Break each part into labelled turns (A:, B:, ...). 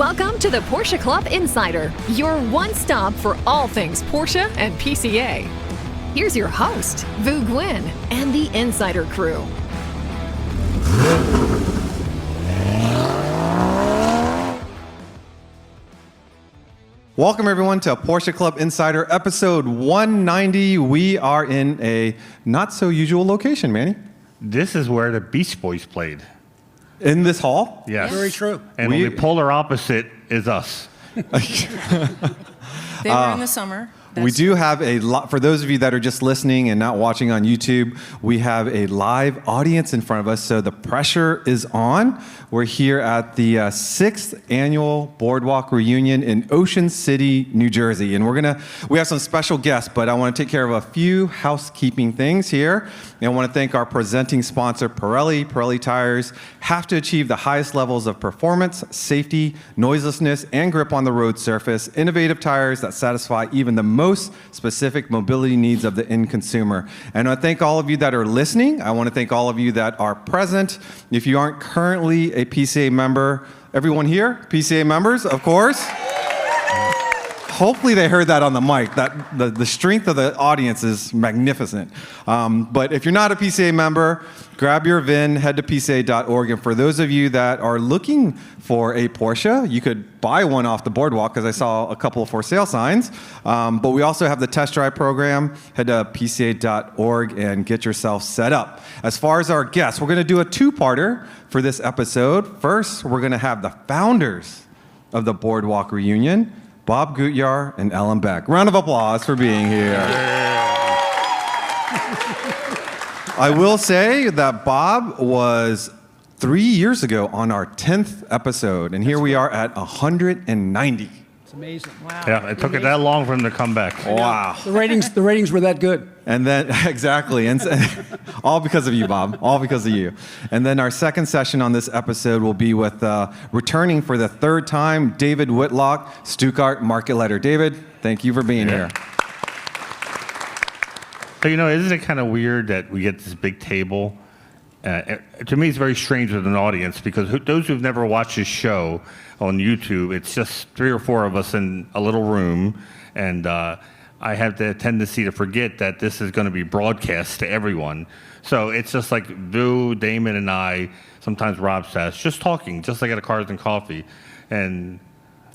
A: Welcome to the Porsche Club Insider, your one stop for all things Porsche and PCA. Here's your host, Vu Nguyen, and the Insider crew.
B: Welcome everyone to Porsche Club Insider episode 190. We are in a not so usual location, Manny.
C: This is where the Beach Boys played.
B: In this hall?
C: Yes.
D: Very true.
C: And the polar opposite is us.
D: They were in the summer.
B: We do have a lot, for those of you that are just listening and not watching on YouTube, we have a live audience in front of us, so the pressure is on. We're here at the 6th annual Boardwalk Reunion in Ocean City, New Jersey. And we have some special guests, but I want to take care of a few housekeeping things here. And I want to thank our presenting sponsor, Pirelli. Pirelli tires have to achieve the highest levels of performance, safety, noiselessness, and grip on the road surface. Innovative tires that satisfy even the most specific mobility needs of the end consumer. And I thank all of you that are listening. I want to thank all of you that are present. If you aren't currently a PCA member, everyone here, PCA members, of course. Hopefully they heard that on the mic. That the strength of the audience is magnificent. But if you're not a PCA member, grab your VIN, head to PCA.org. And for those of you that are looking for a Porsche, you could buy one off the boardwalk because I saw a couple of for sale signs. But we also have the test drive program. Head to PCA.org and get yourself set up. As far as our guests, we're going to do a two-parter for this episode. First, we're going to have the founders of the Boardwalk Reunion, Bob Gutjahr and Ellen Beck. Round of applause for being here. I will say that Bob was 3 years ago on our 10th episode, and here we are at 190.
D: It's amazing. Wow.
C: Yeah, it took it that long for him to come back.
B: Wow.
D: The ratings were that good.
B: And then, exactly, and all because of you, Bob, all because of you. And then our second session on this episode will be with returning for the third time, David Whitlock, Stuttgart Market Letter. David, thank you for being here.
C: So, isn't it kind of weird that we get this big table? To me, it's very strange with an audience because those who've never watched this show on YouTube, it's just 3 or 4 of us in a little room, and I have the tendency to forget that this is going to be broadcast to everyone. So it's just like Vu, Damon, and I, sometimes Rob says, just talking, just like at a Cars and Coffee. And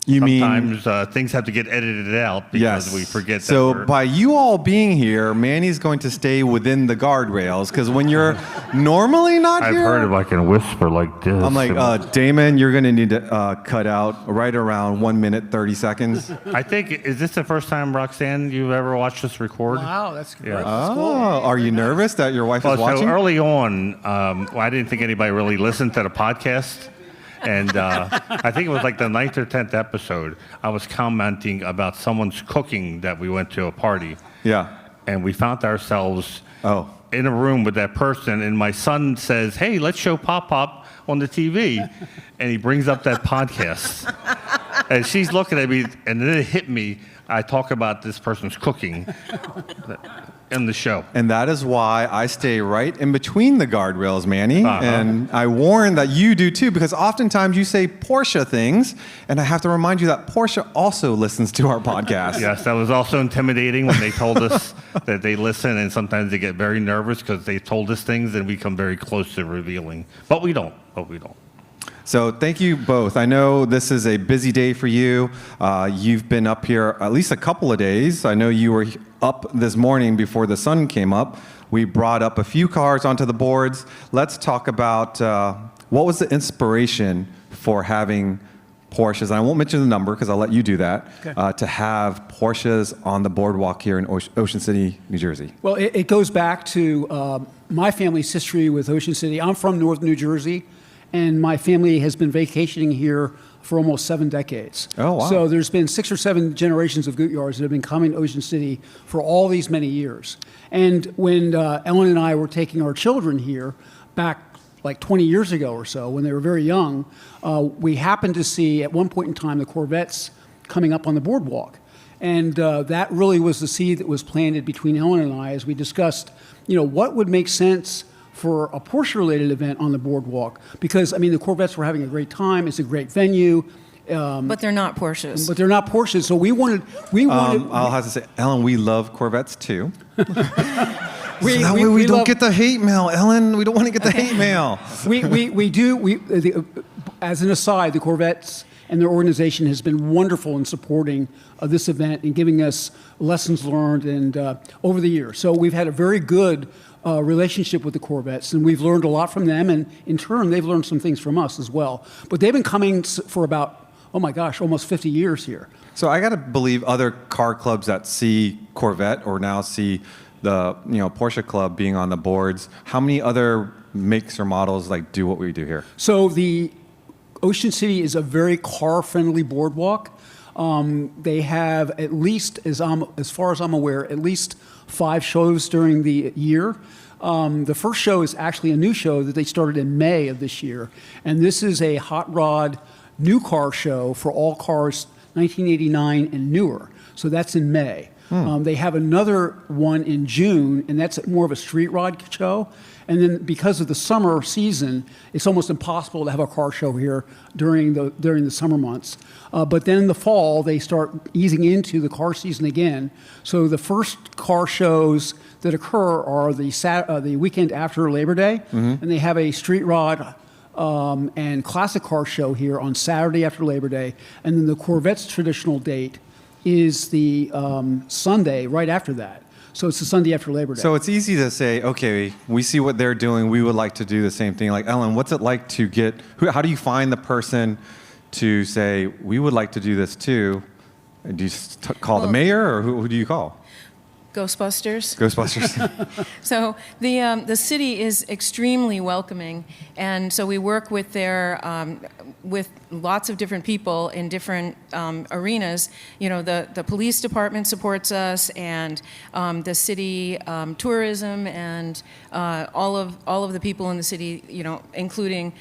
C: sometimes things have to get edited out because we forget that.
B: So by you all being here, Manny's going to stay within the guardrails because when you're normally not here,
C: I've heard if I can whisper like this.
B: I'm like, Damon, you're going to need to cut out right around 1 minute, 30 seconds.
C: I think, is this the first time, Roxanne, you've ever watched us record?
D: Wow, that's great.
C: Yeah.
B: Oh, are you nervous that your wife is watching?
C: So early on, I didn't think anybody really listened to the podcast. And I think it was like the 9th or 10th episode, I was commenting about someone's cooking that we went to a party.
B: Yeah.
C: And we found ourselves in a room with that person. And my son says, hey, let's show Pop Pop on the TV. And he brings up that podcast. And she's looking at me, and then it hit me. I talk about this person's cooking in the show.
B: And that is why I stay right in between the guardrails, Manny. And I warn that you do too, because oftentimes you say Porsche things, and I have to remind you that Porsche also listens to our podcast.
C: Yes, that was also intimidating when they told us that they listen, and sometimes they get very nervous because they told us things and we come very close to revealing. But we don't.
B: So thank you both. I know this is a busy day for you. You've been up here at least a couple of days. I know you were up this morning before the sun came up. We brought up a few cars onto the boards. Let's talk about what was the inspiration for having Porsches, and I won't mention the number because I'll let you do that, to have Porsches on the boardwalk here in Ocean City, New Jersey.
D: Well, it goes back to my family's history with Ocean City. I'm from North New Jersey, and my family has been vacationing here for almost 7 decades.
B: Oh, wow.
D: So there's been 6 or 7 generations of Gutjahrs that have been coming to Ocean City for all these many years. And when Ellen and I were taking our children here back like 20 years ago or so, when they were very young, we happened to see at one point in time the Corvettes coming up on the boardwalk. And that really was the seed that was planted between Ellen and I as we discussed, what would make sense for a Porsche-related event on the boardwalk. Because, the Corvettes were having a great time. It's a great venue.
E: But they're not Porsches.
D: But they're not Porsches. So we wanted.
B: I'll have to say, Ellen, we love Corvettes too.
D: We,
B: so that way we don't get the hate mail, Ellen. We don't want to get the hate mail.
D: We do. As an aside, the Corvettes and their organization has been wonderful in supporting this event and giving us lessons learned and over the years. So we've had a very good relationship with the Corvettes, and we've learned a lot from them, and in turn, they've learned some things from us as well. But they've been coming for about, oh my gosh, almost 50 years here.
B: So I got to believe other car clubs that see Corvette or now see the Porsche Club being on the boards. How many other makes or models do what we do here?
D: So the Ocean City is a very car-friendly boardwalk. They have at least, as far as I'm aware, at least 5 shows during the year. The first show is actually a new show that they started in May of this year, and this is a hot rod new car show for all cars 1989 and newer. So that's in May. They have another one in June, and that's more of a street rod show. And then because of the summer season, it's almost impossible to have a car show here during the summer months. But then in the fall, they start easing into the car season again. So the first car shows that occur are the weekend after Labor Day, and they have a street rod and classic car show here on Saturday after Labor Day. And then the Corvette's traditional date is the Sunday right after that. So it's the Sunday after Labor Day.
B: So it's easy to say, okay, we see what they're doing. We would like to do the same thing. Like, Ellen, what's it like to how do you find the person to say, we would like to do this too? Do you call the mayor, or who do you call?
E: Ghostbusters.
B: Ghostbusters.
E: So the city is extremely welcoming, and so we work with with lots of different people in different arenas. The police department supports us, and the city tourism, and all of the people in the city. Including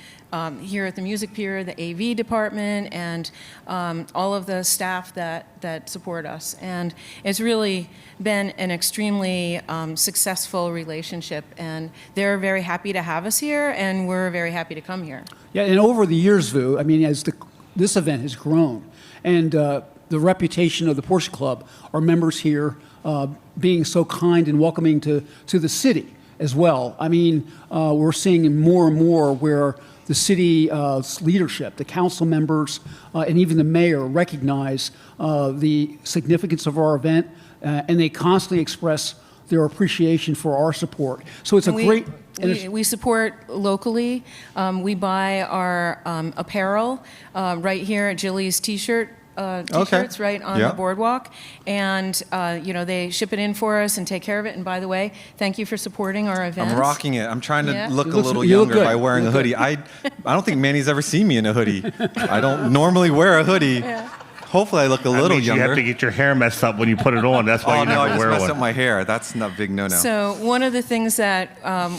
E: here at the Music Pier, the AV department, and all of the staff that support us. And it's really been an extremely successful relationship, and they're very happy to have us here, and we're very happy to come here.
D: Yeah, and over the years, Vu, as this event has grown, and the reputation of the Porsche Club, our members here being so kind and welcoming to the city as well. We're seeing more and more where the city's leadership, the council members, and even the mayor recognize the significance of our event, and they constantly express their appreciation for our support. So it's
E: we support locally. We buy our apparel right here at Jilly's T-shirts right on the boardwalk, and they ship it in for us and take care of it. And by the way, thank you for supporting our events.
B: I'm rocking it. I'm trying to look a little younger by wearing a hoodie. I don't think Manny's ever seen me in a hoodie. I don't normally wear a hoodie. Yeah. Hopefully I look a little younger.
C: You have to get your hair messed up when you put it on. That's why you never wear one.
B: I just messed up my hair. That's not big no-no.
E: So one of the things that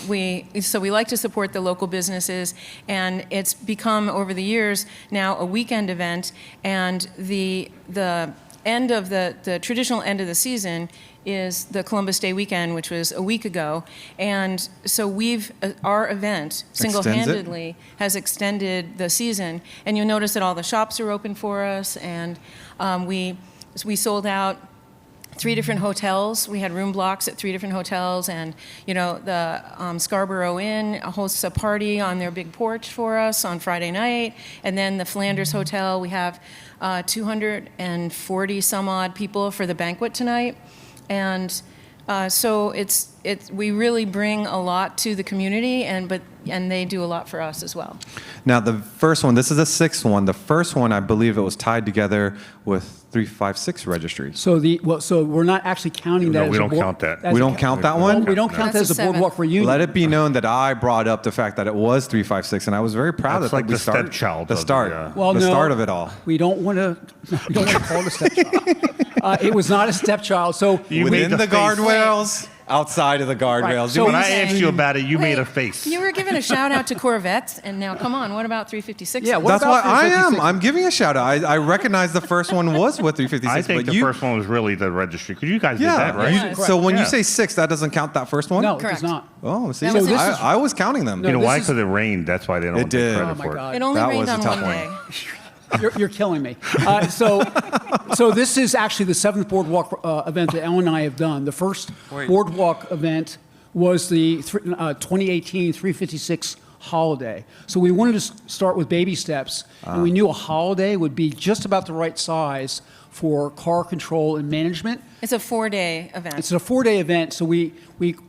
E: we like to support the local businesses, and it's become over the years now a weekend event, and the end of the traditional end of the season is the Columbus Day weekend, which was a week ago. And so our event single-handedly has extended the season. And you'll notice that all the shops are open for us, and we sold out 3 different hotels. We had room blocks at 3 different hotels, and the Scarborough Inn hosts a party on their big porch for us on Friday night, and then the Flanders Hotel, we have 240 some odd people for the banquet tonight. And so we really bring a lot to the community, and they do a lot for us as well.
B: Now the first one, this is the 6th one. The first one, I believe it was tied together with 356 registry.
D: So so we're not actually counting that.
C: No, we don't count that.
B: We don't count that one?
D: We don't count that as a boardwalk reunion.
B: Let it be known that I brought up the fact that it was 356, and I was very proud
C: that
B: we
C: started.
B: The start of it all.
D: We don't want to call it a stepchild. It was not a stepchild. So
B: within the guardrails. Outside of the guardrails.
C: Right. So when I asked you about it, you made a face.
E: You were giving a shout out to Corvettes, and now come on, what about 356?
D: Yeah,
B: that's why I am. I'm giving a shout out. I recognize the first one was with 356.
C: I think the first one was really the registry, because you guys did that, right?
B: So when you say 6, that doesn't count that first one?
D: No, it does not.
B: Oh, see, I was counting them.
C: You know why? Because it rained. That's why they don't take credit for it.
E: It only rained on one day.
D: You're killing me. So this is actually the 7th Boardwalk event that Ellen and I have done. The first Boardwalk event was the 2018 356 holiday. So we wanted to start with baby steps, and we knew a holiday would be just about the right size for car control and management.
E: It's a 4-day event.
D: It's a 4-day event, so we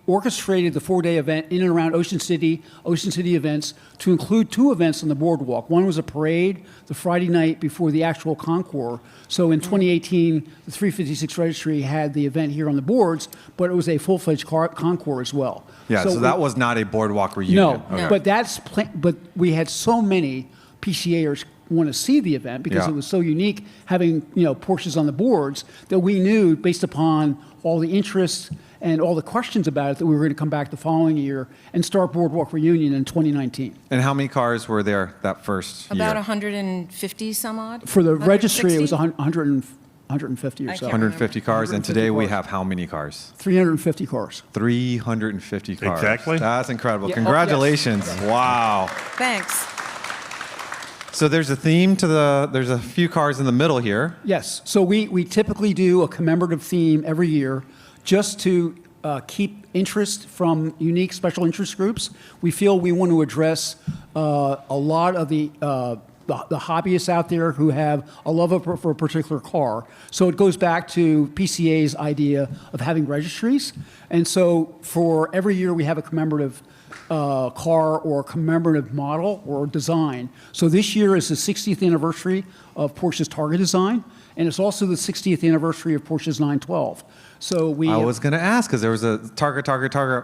D: orchestrated the 4-day event in and around Ocean City events to include 2 events on the boardwalk. One was a parade the Friday night before the actual concours. So in 2018, the 356 registry had the event here on the boards, but it was a full-fledged concours as well.
B: Yeah, so that was not a boardwalk reunion.
D: No,
B: Okay.
D: but we had so many PCAers want to see the event because it was so unique having Porsches on the boards that we knew based upon all the interest and all the questions about it that we were going to come back the following year and start Boardwalk Reunion in 2019.
B: And how many cars were there that first
E: About
B: year?
E: 150 some odd.
D: For the registry, it was
E: 160?
D: 150 or so.
B: 150 cars, and today we have how many cars?
D: 350 cars.
B: 350 cars.
C: Exactly.
B: That's incredible.
D: Yeah.
B: Congratulations. Wow.
E: Thanks.
B: So there's a theme to there's a few cars in the middle here.
D: Yes. So we typically do a commemorative theme every year just to keep interest from unique special interest groups. We feel we want to address a lot of the hobbyists out there who have a love for a particular car. So it goes back to PCA's idea of having registries. And so for every year we have a commemorative car or commemorative model or design. So this year is the 60th anniversary of Porsche's Targa design, and it's also the 60th anniversary of Porsche's 912. So
B: I was going to ask because there was a Targa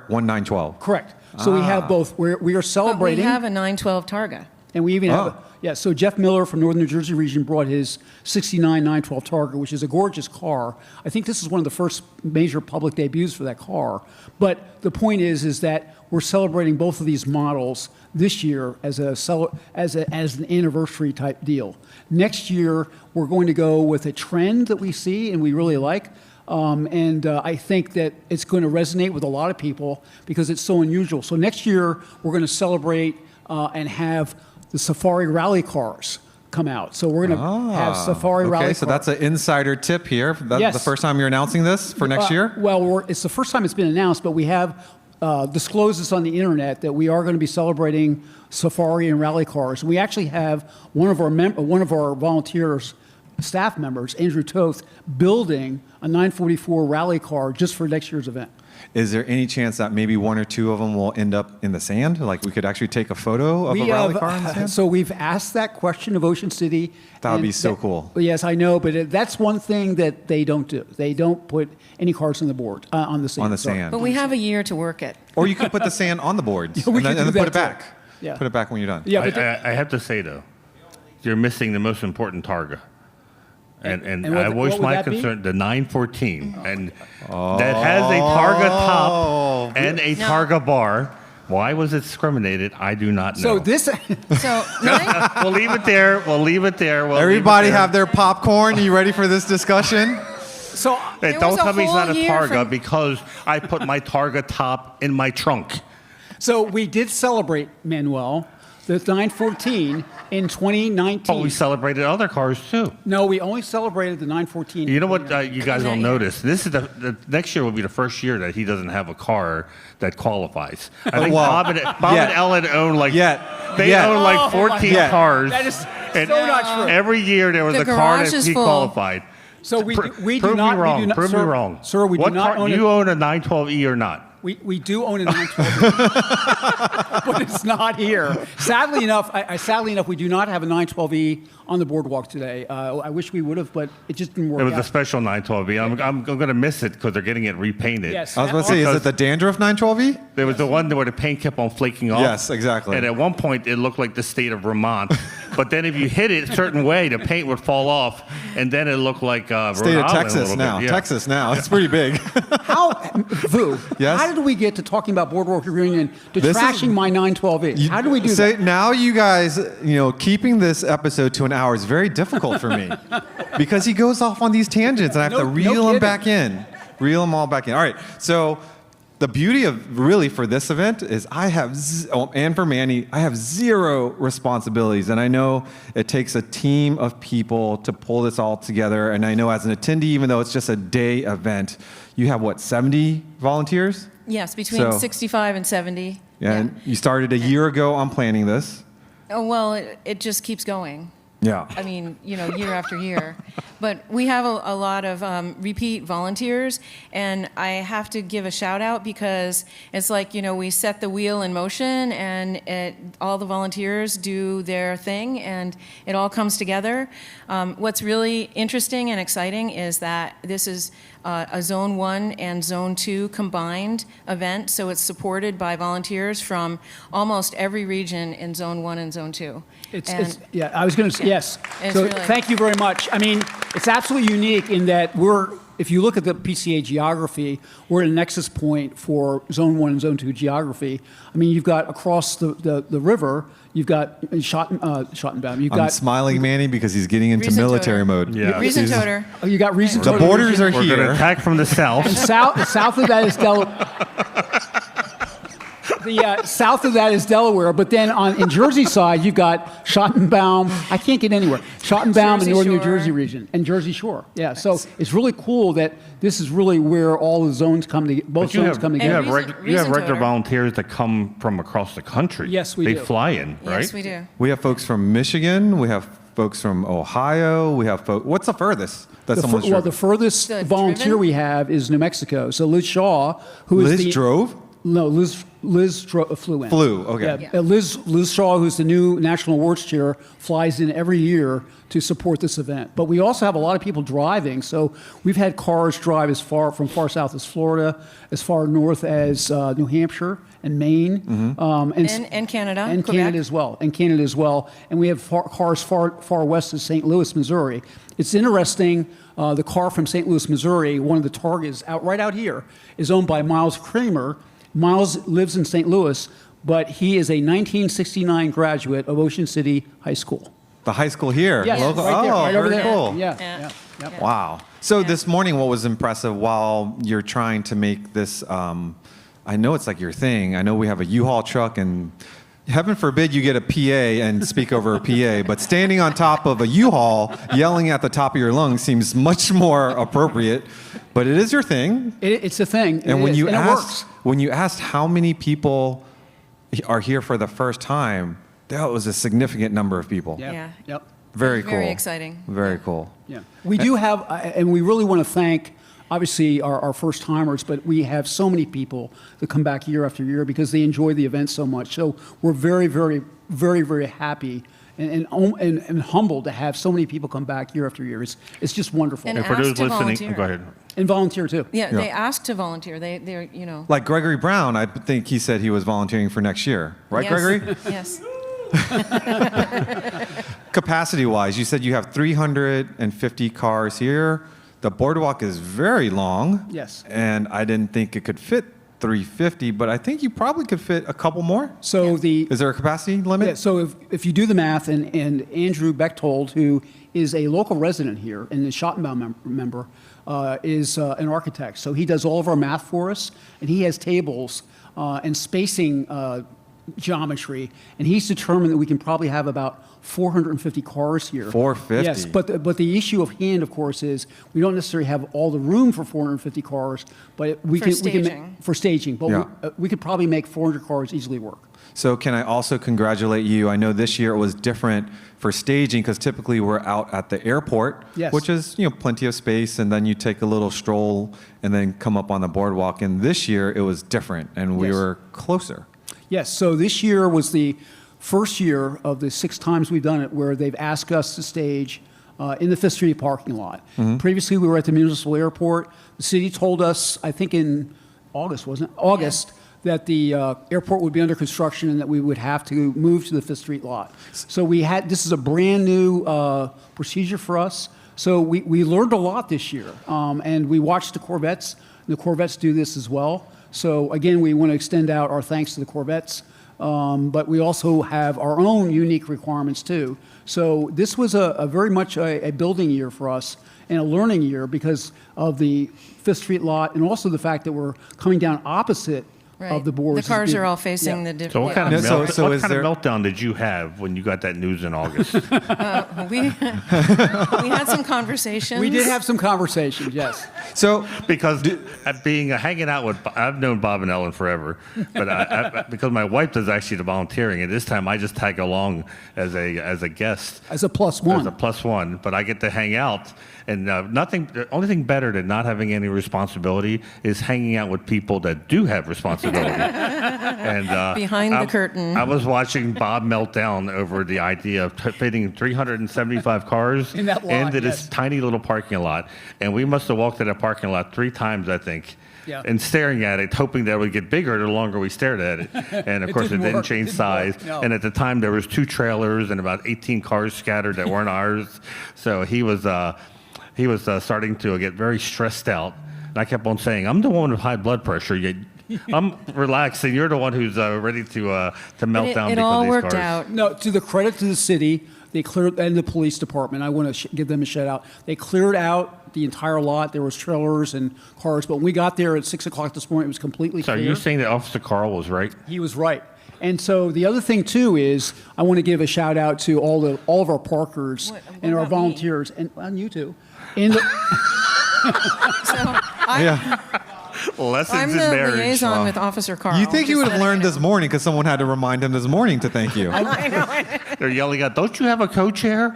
B: 1912.
D: Correct. So we have both. We are
E: But
D: celebrating.
E: we have a 912 Targa.
D: And we even have, so Jeff Miller from Northern New Jersey region brought his 69 912 Targa, which is a gorgeous car. I think this is one of the first major public debuts for that car. But the point is that we're celebrating both of these models this year as an anniversary type deal. Next year, we're going to go with a trend that we see and we really like. I think that it's going to resonate with a lot of people because it's so unusual. So next year, we're going to celebrate and have the Safari Rally cars come out. So we're going to have Safari Rally cars.
B: Okay, so that's an insider tip here. That's
D: Yes.
B: the first time you're announcing this for next year?
D: Well, it's the first time it's been announced, but we have disclosed this on the internet that we are going to be celebrating Safari and Rally cars. We actually have one of our volunteers, staff members, Andrew Toth, building a 944 Rally car just for next year's event.
B: Is there any chance that maybe one or two of them will end up in the sand? Like we could actually take a photo of a rally car in the sand?
D: So we've asked that question of Ocean City.
B: That would
D: and
B: be so cool.
D: Yes, I know, but that's one thing that they don't do. They don't put any cars on the board, on the sand.
B: On the
D: Sorry.
B: sand.
E: But we have a year to work it.
B: Or you could put the sand on the boards
D: we
B: and then,
D: could do
B: put it
D: that
B: back.
D: too. Yeah.
B: Put it back when you're done.
D: Yeah, but
C: I have to say, though, you're missing the most important Targa. And
D: what
C: I
D: would
C: voiced my
D: that be?
C: concern, the 914, and that has a Targa top and a Targa bar. Why was it discriminated? I do not know.
D: so this,
E: So nine,
C: We'll leave it there. We'll leave it there.
B: Everybody have their popcorn. Are you ready for this discussion?
D: so
C: Hey,
E: There
C: don't
E: was a
C: tell me it's
E: whole
C: not a
E: year
C: Targa
E: from-
C: because I put my Targa top in my trunk.
D: we did celebrate, Manuel, the 914 in 2019.
C: But we celebrated other cars too.
D: No, we only celebrated the 914.
C: You know what you guys don't
E: Yeah.
C: notice? This is the next year will be the first year that he doesn't have a car that qualifies. I think
B: Well,
C: Bob and Ellen own like they
B: Yet.
C: own like
D: Oh,
C: 14
B: my God.
C: cars.
D: That is
C: and
D: so not true.
C: Every year there was
E: The
C: a car
E: garage
C: that
E: is
C: he
E: full.
C: qualified.
D: So we
C: Prove
D: do
C: me
D: not.
C: wrong.
D: We do not,
C: Prove
D: sir,
C: me wrong.
D: Sir, we
C: what
D: do not
C: car,
D: own
C: do you own a 912E or not?
D: We do own a 912E, but it's not here. Sadly enough, we do not have a 912E on the boardwalk today. I wish we would have, but it just didn't work
C: It was
D: out.
C: a special 912E. I'm going to miss it because they're getting it repainted.
D: Yes.
B: I was about to say, is it the dandruff 912E?
C: There was the one where the paint kept on flaking off.
B: Yes, exactly.
C: And at one point, it looked like the state of Vermont. But then if you hit it a certain way, the paint would fall off, and then it looked like Rhode
B: State of
C: Island a
B: Texas
C: little
B: now.
C: bit. Yeah.
B: Texas now. It's pretty big.
D: How, Vu,
B: Yes?
D: how did we get to talking about Boardwalk Reunion to
B: This is-
D: trashing my 912E? How do we do
B: Say,
D: that?
B: now you guys, keeping this episode to an hour is very difficult for me because he goes off on these tangents and I have to
D: No
B: reel him
D: kidding.
B: back in. Reel them all back in. All right. So the beauty of really for this event is I have, and for Manny, I have zero responsibilities. And I know it takes a team of people to pull this all together. And I know as an attendee, even though it's just a day event, you have what, 70 volunteers?
E: Yes, between 65 and 70.
B: And you started a year ago on planning this.
E: Oh, well, it just keeps going.
B: Yeah.
E: I mean, year after year. But we have a lot of repeat volunteers, and I have to give a shout out because it's like, we set the wheel in motion, and all the volunteers do their thing, and it all comes together. What's really interesting and exciting is that this is a Zone 1 and Zone 2 combined event, so it's supported by volunteers from almost every region in Zone 1 and Zone 2.
D: I was going to say, yes. So
E: really,
D: thank you very much. I mean, it's absolutely unique in that if you look at the PCA geography, we're at a nexus point for Zone 1 and Zone 2 geography. I mean, you've got across the river, you've got Schottenbaum.
B: I'm smiling, Manny, because he's getting into military mode.
C: Yeah.
E: Riesentoter.
D: You got Riesentoter.
B: The borders are
C: We're going
B: here.
C: to attack from the south.
D: And south of that is Delaware. South of that is Delaware, but then in Jersey side, you've got Schottenbaum. I can't get anywhere. Schottenbaum and Northern New Jersey region, and Jersey Shore. Yeah, so it's really cool that this is really where all the zones come together. Both zones come
C: You
D: together.
C: have regular volunteers that come from across the country.
D: Yes, we
C: They
D: do.
C: fly in, right?
E: Yes, we do.
B: We have folks from Michigan. We have folks from Ohio. We have folks. What's the furthest that someone's
D: The furthest
E: The
D: volunteer
E: driven?
D: we have is New Mexico. So Liz Shaw, who is
B: Liz drove?
D: No, Liz flew in.
B: Flew, okay.
D: Yeah. Liz Shaw, who's the new National Awards Chair, flies in every year to support this event. But we also have a lot of people driving. So we've had cars drive from far south as Florida, as far north as New Hampshire and Maine.
E: And Canada.
D: And
E: Quebec.
D: Canada as well. And we have cars far west of St. Louis, Missouri. It's interesting, the car from St. Louis, Missouri, one of the Targas right out here, is owned by Miles Kramer. Miles lives in St. Louis, but he is a 1969 graduate of Ocean City High School.
B: The high school here.
D: Yes,
B: Local.
D: right there, right over
B: very
D: there.
B: cool.
D: Yeah.
B: Wow. So this morning, what was impressive while you're trying to make this, I know it's like your thing. I know we have a U-Haul truck, and heaven forbid you get a PA and speak over a PA, but standing on top of a U-Haul yelling at the top of your lungs seems much more appropriate. But it is your thing.
D: It's a thing.
B: And when
D: it
B: you asked how many people are here for the first time, that was a significant number of people.
E: Yeah.
D: Yep.
B: Very cool.
E: Very exciting.
B: Very cool.
D: Yeah. We do have, and we really want to thank, obviously, our first timers, but we have so many people that come back year after year because they enjoy the event so much. So we're very, very, very, very happy and humbled to have so many people come back year after year. It's just wonderful.
E: And
C: And for
E: asked
C: those
E: to
C: listening,
E: volunteer.
C: go ahead.
D: And volunteer too.
E: Yeah, they asked to volunteer. They're
B: Like Gregory Brown, I think he said he was volunteering for next year. Right,
E: yes,
B: Gregory?
E: Yes.
B: Capacity-wise, you said you have 350 cars here. The boardwalk is very long.
D: Yes.
B: And I didn't think it could fit 350, but I think you probably could fit a couple more.
D: So
B: Is there a capacity limit?
D: Yeah, so if you do the math, and Andrew Bechtold, who is a local resident here and a Schottenbaum member, is an architect. So he does all of our math for us, and he has tables and spacing geometry, and he's determined that we can probably have about 450 cars here.
B: 450?
D: Yes, but the issue of hand, of course, is we don't necessarily have all the room for 450 cars, but we
E: For
D: can
E: staging.
D: for staging. But
B: Yeah.
D: we could probably make 400 cars easily work.
B: So can I also congratulate you? I know this year it was different for staging because typically we're out at the airport,
D: Yes.
B: which is plenty of space, and then you take a little stroll and then come up on the boardwalk. And this year it was different, and we
D: Yes.
B: were closer.
D: Yes, so this year was the first year of the 6 times we've done it where they've asked us to stage in the Fifth Street parking lot. Previously, we were at the municipal airport. The city told us, I think in August, wasn't it? August, that the airport would be under construction and that we would have to move to the Fifth Street lot. So this is a brand new procedure for us. So we learned a lot this year, and we watched the Corvettes. The Corvettes do this as well. So again, we want to extend out our thanks to the Corvettes but we also have our own unique requirements too. So this was a very much a building year for us and a learning year because of the Fifth Street lot and also the fact that we're coming down opposite of the boards.
E: The cars are all facing the different.
C: So what kind of
B: No, so is
C: kind of
B: there-
C: meltdown did you have when you got that news in August?
E: We had some conversations.
D: We did have some conversations, yes.
B: So
C: Because hanging out with, I've known Bob and Ellen forever, but because my wife does actually the volunteering, and this time I just tag along as a guest.
D: As a plus one.
C: As a plus one, but I get to hang out, and the only thing better than not having any responsibility is hanging out with people that do have responsibility. And
E: Behind the curtain.
C: I was watching Bob melt down over the idea of fitting 375 cars
D: In that lot,
C: into this
D: yes.
C: tiny little parking lot, and we must have walked in that parking lot 3 times, I think.
D: Yeah.
C: And staring at it, hoping that it would get bigger the longer we stared at it. And of course, it
D: didn't
C: didn't
D: work.
C: change
D: It didn't
C: size.
D: work, no.
C: And at the time, there was 2 trailers and about 18 cars scattered that weren't ours. So he was starting to get very stressed out. And I kept on saying, "I'm the one with high blood pressure. I'm relaxed, and you're the one who's ready to melt down
E: It
C: because
E: all
C: of these
E: worked
C: cars."
E: out.
D: No, to the credit to the city, they cleared, and the police department, I want to give them a shout out. They cleared out the entire lot. There was trailers and cars, but when we got there at 6 o'clock this morning, it was completely
C: So are
D: clear.
C: you saying that Officer Carl was right?
D: He was right. And so the other thing too is I want to give a shout out to all of our parkers
E: What
D: and our
E: about me?
D: volunteers and you too. In the,
E: So
B: yeah,
C: Lessons
E: I'm
C: in
E: the
C: marriage.
E: liaison with Officer Carl.
B: you think he
E: just
B: would have
E: letting
B: learned
E: you
B: this morning because someone had to remind him this morning to thank you.
C: They're yelling out, "Don't you have a co-chair?"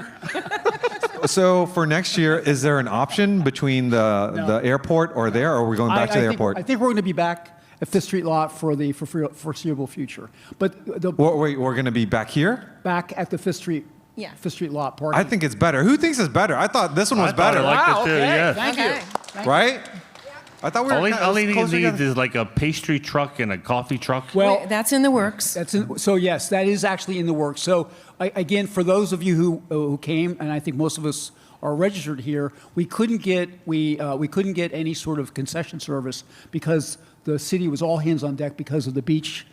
B: So for next year, is there an option between the airport or there, or are we going back to the
D: think,
B: airport?
D: I think we're going to be back at Fifth Street lot for the foreseeable future. But the
B: Wait, we're going to be back here?
D: back at the Fifth Street
E: Yeah.
D: Fifth Street lot parking.
B: I think it's better. Who thinks it's better? I thought this one was
C: I thought
B: better,
C: I liked
D: Wow,
C: it too,
D: okay.
C: yes.
D: Thank
E: Okay.
D: you.
B: right? I thought we were
C: Only
B: kinda
C: thing it
B: closer
C: needs
B: together.
C: is like a pastry truck and a coffee truck.
D: Well,
E: That's in the works.
D: so yes, that is actually in the works. So again, for those of you who came, and I think most of us are registered here, we couldn't get any sort of concession service because the city was all hands on deck because of the beach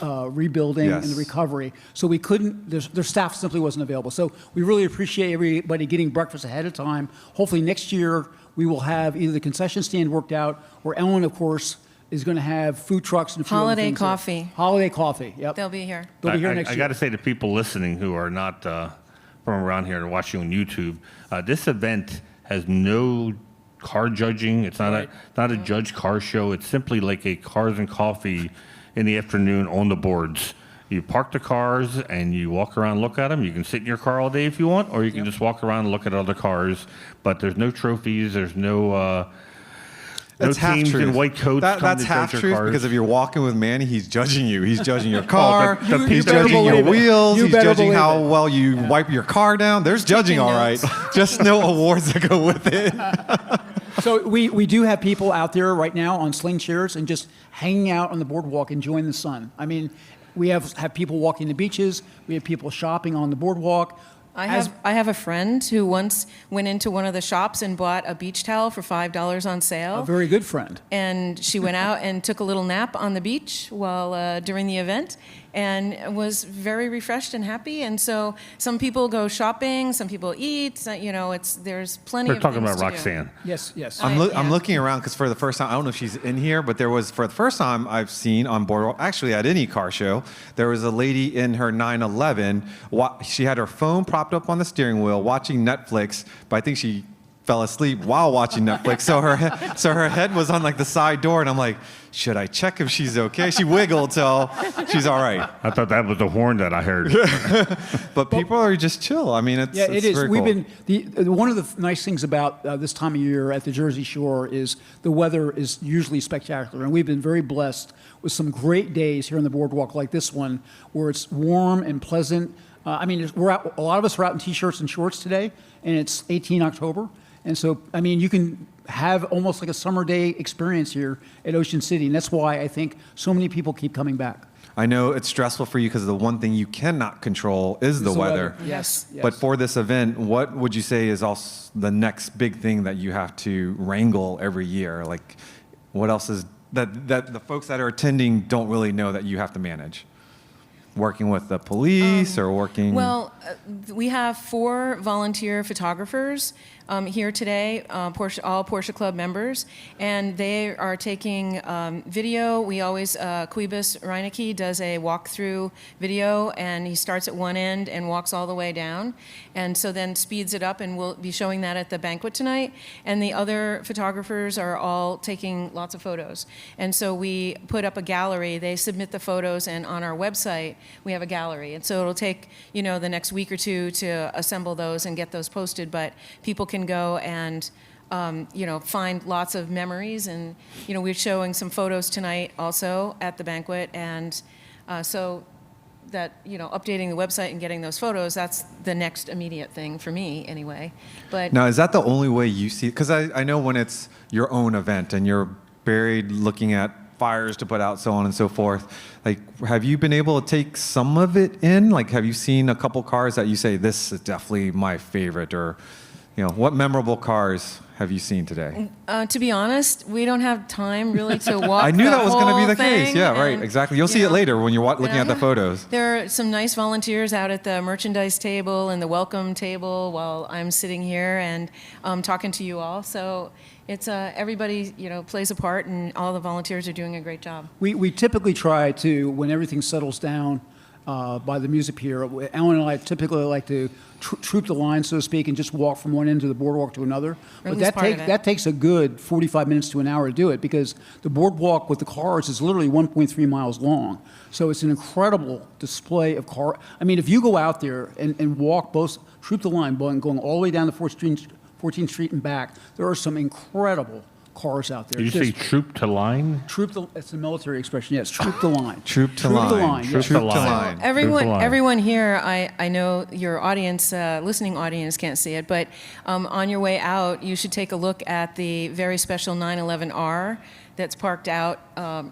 D: rebuilding and the
B: Yes.
D: recovery. So we couldn't. Their staff simply wasn't available. So we really appreciate everybody getting breakfast ahead of time. Hopefully next year we will have either the concession stand worked out, or Ellen, of course, is going to have food trucks and a few other
E: Holiday
D: things there.
E: coffee.
D: Holiday coffee. Yep.
E: They'll be here.
D: They'll be here
C: I
D: next year.
C: got to say to people listening who are not from around here and watching on YouTube, this event has no car judging. It's not a judge car show. It's simply like a cars and coffee in the afternoon on the boards. You park the cars and you walk around and look at them. You can sit in your car all day if you want, or you can just walk around and look at other cars. But there's no trophies. There's no
B: That's half
C: teams
B: truth.
C: in white coats. come
B: That's
C: to
B: half
C: judge your
B: truth
C: cars.
B: because if you're walking with Manny, he's judging you. He's judging your car.
C: the
B: he's
C: people-
B: judging your
D: believe it.
B: wheels.
D: You
B: He's
D: better
B: judging
D: believe
B: how
D: it.
B: well you wipe your car down. There's judging, all right.
E: notes.
B: Just no awards that go with it.
D: So we do have people out there right now on sling chairs and just hanging out on the boardwalk, enjoying the sun. I mean, we have people walking the beaches. We have people shopping on the boardwalk.
E: I have a friend who once went into one of the shops and bought a beach towel for $5 on sale.
D: A very good friend.
E: And she went out and took a little nap on the beach while during the event, and was very refreshed and happy. And so some people go shopping, some people eat. So, there's plenty
C: We're
E: of
C: talking
E: things
C: about
E: to do.
C: Roxanne.
D: Yes, yes.
B: I'm
E: Yeah.
B: looking around because for the first time, I don't know if she's in here, but for the first time I've seen on Boardwalk, actually at any car show, there was a lady in her 911. She had her phone propped up on the steering wheel watching Netflix, but I think she fell asleep while watching Netflix. So her head was on like the side door, and I'm like, should I check if she's okay? She wiggled till she's all right.
C: I thought that was the horn that I heard.
B: But people are just chill. I mean, it's
D: Yeah, it is.
B: very
D: We've
B: cool.
D: one of the nice things about this time of year at the Jersey Shore is the weather is usually spectacular, and we've been very blessed with some great days here on the boardwalk like this one, where it's warm and pleasant. I mean, a lot of us are out in t-shirts and shorts today, and it's 18 October, and so I mean, you can have almost like a summer day experience here at Ocean City, and that's why I think so many people keep coming back.
B: I know it's stressful for you because the one thing you cannot control is the weather.
D: Yes.
B: But for this event, what would you say is also the next big thing that you have to wrangle every year? Like, what else is that the folks that are attending don't really know that you have to manage? working with the police or working?
E: Well, we have 4 volunteer photographers here today, all Porsche Club members, and they are taking video. We always, Quibus Reinecke does a walkthrough video, and he starts at one end and walks all the way down, and so then speeds it up, and we'll be showing that at the banquet tonight. And the other photographers are all taking lots of photos. And so we put up a gallery. They submit the photos, and on our website, we have a gallery. And so it'll take, the next week or two to assemble those and get those posted, but people can go and find lots of memories. And we're showing some photos tonight also at the banquet, and so that updating the website and getting those photos, that's the next immediate thing for me anyway. But
B: now, is that the only way you see it? Because I know when it's your own event and you're buried looking at fires to put out, so on and so forth. Like, have you been able to take some of it in? Like, have you seen a couple cars that you say, this is definitely my favorite? Or, what memorable cars have you seen today?
E: To be honest, we don't have time really to walk.
B: I knew that was going to be the
E: thing,
B: case. Yeah, right, exactly. You'll see it later when you're looking at the photos.
E: There are some nice volunteers out at the merchandise table and the welcome table while I'm sitting here and talking to you all. So it's everybody plays a part, and all the volunteers are doing a great job.
D: We typically try to, when everything settles down by the music pier, Alan and I typically like to troop the line, so to speak, and just walk from one end of the boardwalk to another. But that takes a good 45 minutes to an hour to do it, because the boardwalk with the cars is literally 1.3 miles long. So it's an incredible display of car. I mean, if you go out there and walk troop the line, going all the way down to 14th Street and back, there are some incredible cars out there.
C: Did you say troop to line?
D: It's a military expression, yes. Troop the line.
B: Troop to line.
D: Yes.
B: Troop to line.
E: So everyone here, I know your audience, listening audience can't see it, but on your way out, you should take a look at the very special 911R that's parked out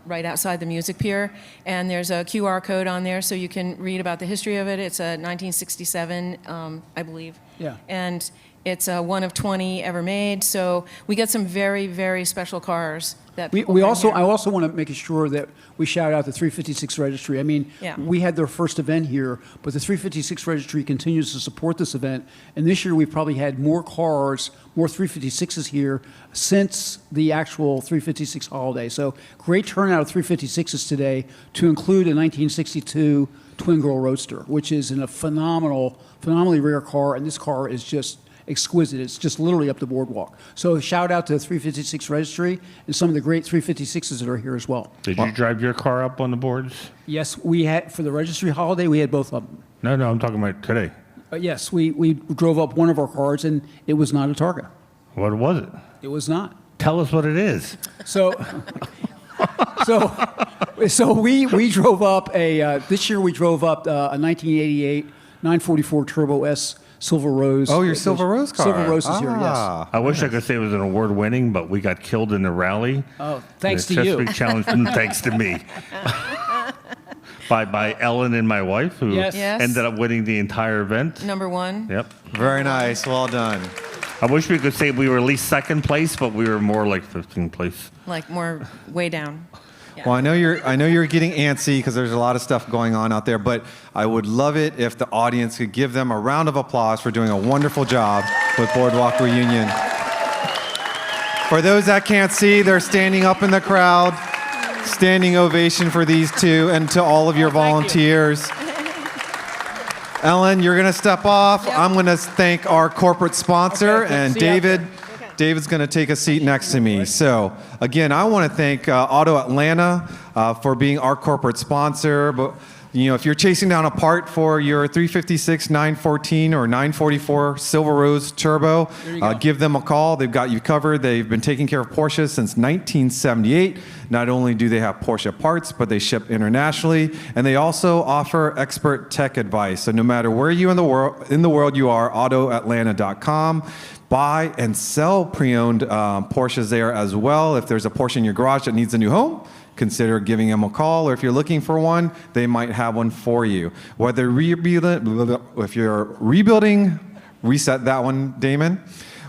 E: right outside the music pier. And there's a QR code on there, so you can read about the history of it. It's a 1967, I believe.
D: Yeah.
E: And it's one of 20 ever made, so we get some very, very special cars that people bring here.
D: I also want to make sure that we shout out the 356 Registry. I mean, we had their first event here, but the 356 Registry continues to support this event, and this year we've probably had more cars, more 356s here since the actual 356 holiday. So great turnout of 356s today, to include a 1962 Twin Girl Roadster, which is a phenomenally rare car, and this car is just exquisite. It's just literally up the boardwalk. So shout out to the 356 Registry and some of the great 356s that are here as well.
C: Did you drive your car up on the boards?
D: Yes, we had, for the Registry holiday, we had both of them.
C: No, I'm talking about today.
D: Yes, we drove up one of our cars, and it was not a Targa.
C: What was it?
D: It was not.
C: Tell us what it is.
D: So we drove up this year we drove up a 1988 944 Turbo S Silver Rose.
B: Oh, your Silver Rose car.
D: Silver Rose is here, yes.
C: I wish I could say it was an award-winning, but we got killed in the rally.
D: Oh, thanks to
C: the
D: you.
C: Chesapeake Challenge, thanks to me. by Ellen and my wife, who ended up winning the entire event.
E: Number one.
C: Yep.
B: Very nice. Well done.
C: I wish we could say we were at least second place, but we were more like 15th place.
E: Like more way down. Yeah.
B: Well, I know you're getting antsy because there's a lot of stuff going on out there, but I would love it if the audience could give them a round of applause for doing a wonderful job with Boardwalk Reunion. For those that can't see, they're standing up in the crowd. Standing ovation for these two, and to all of your volunteers. Ellen, you're going to step off.
E: Yep.
B: I'm going to thank our corporate sponsor,
D: Okay,
B: and
D: see you out
B: David.
D: there.
B: David's going to take a seat next to me. So, again, I want to thank Auto Atlanta for being our corporate sponsor. But if you're chasing down a part for your 356, 914, or 944 Silver Rose Turbo, give them a call. They've got you covered. They've been taking care of Porsche since 1978. Not only do they have Porsche parts, but they ship internationally, and they also offer expert tech advice. So no matter where you in the world you are, AutoAtlanta.com. Buy and sell pre-owned Porsches there as well. If there's a Porsche in your garage that needs a new home, consider giving them a call. Or if you're looking for one, they might have one for you. Whether if you're rebuilding, reset that one, Damon.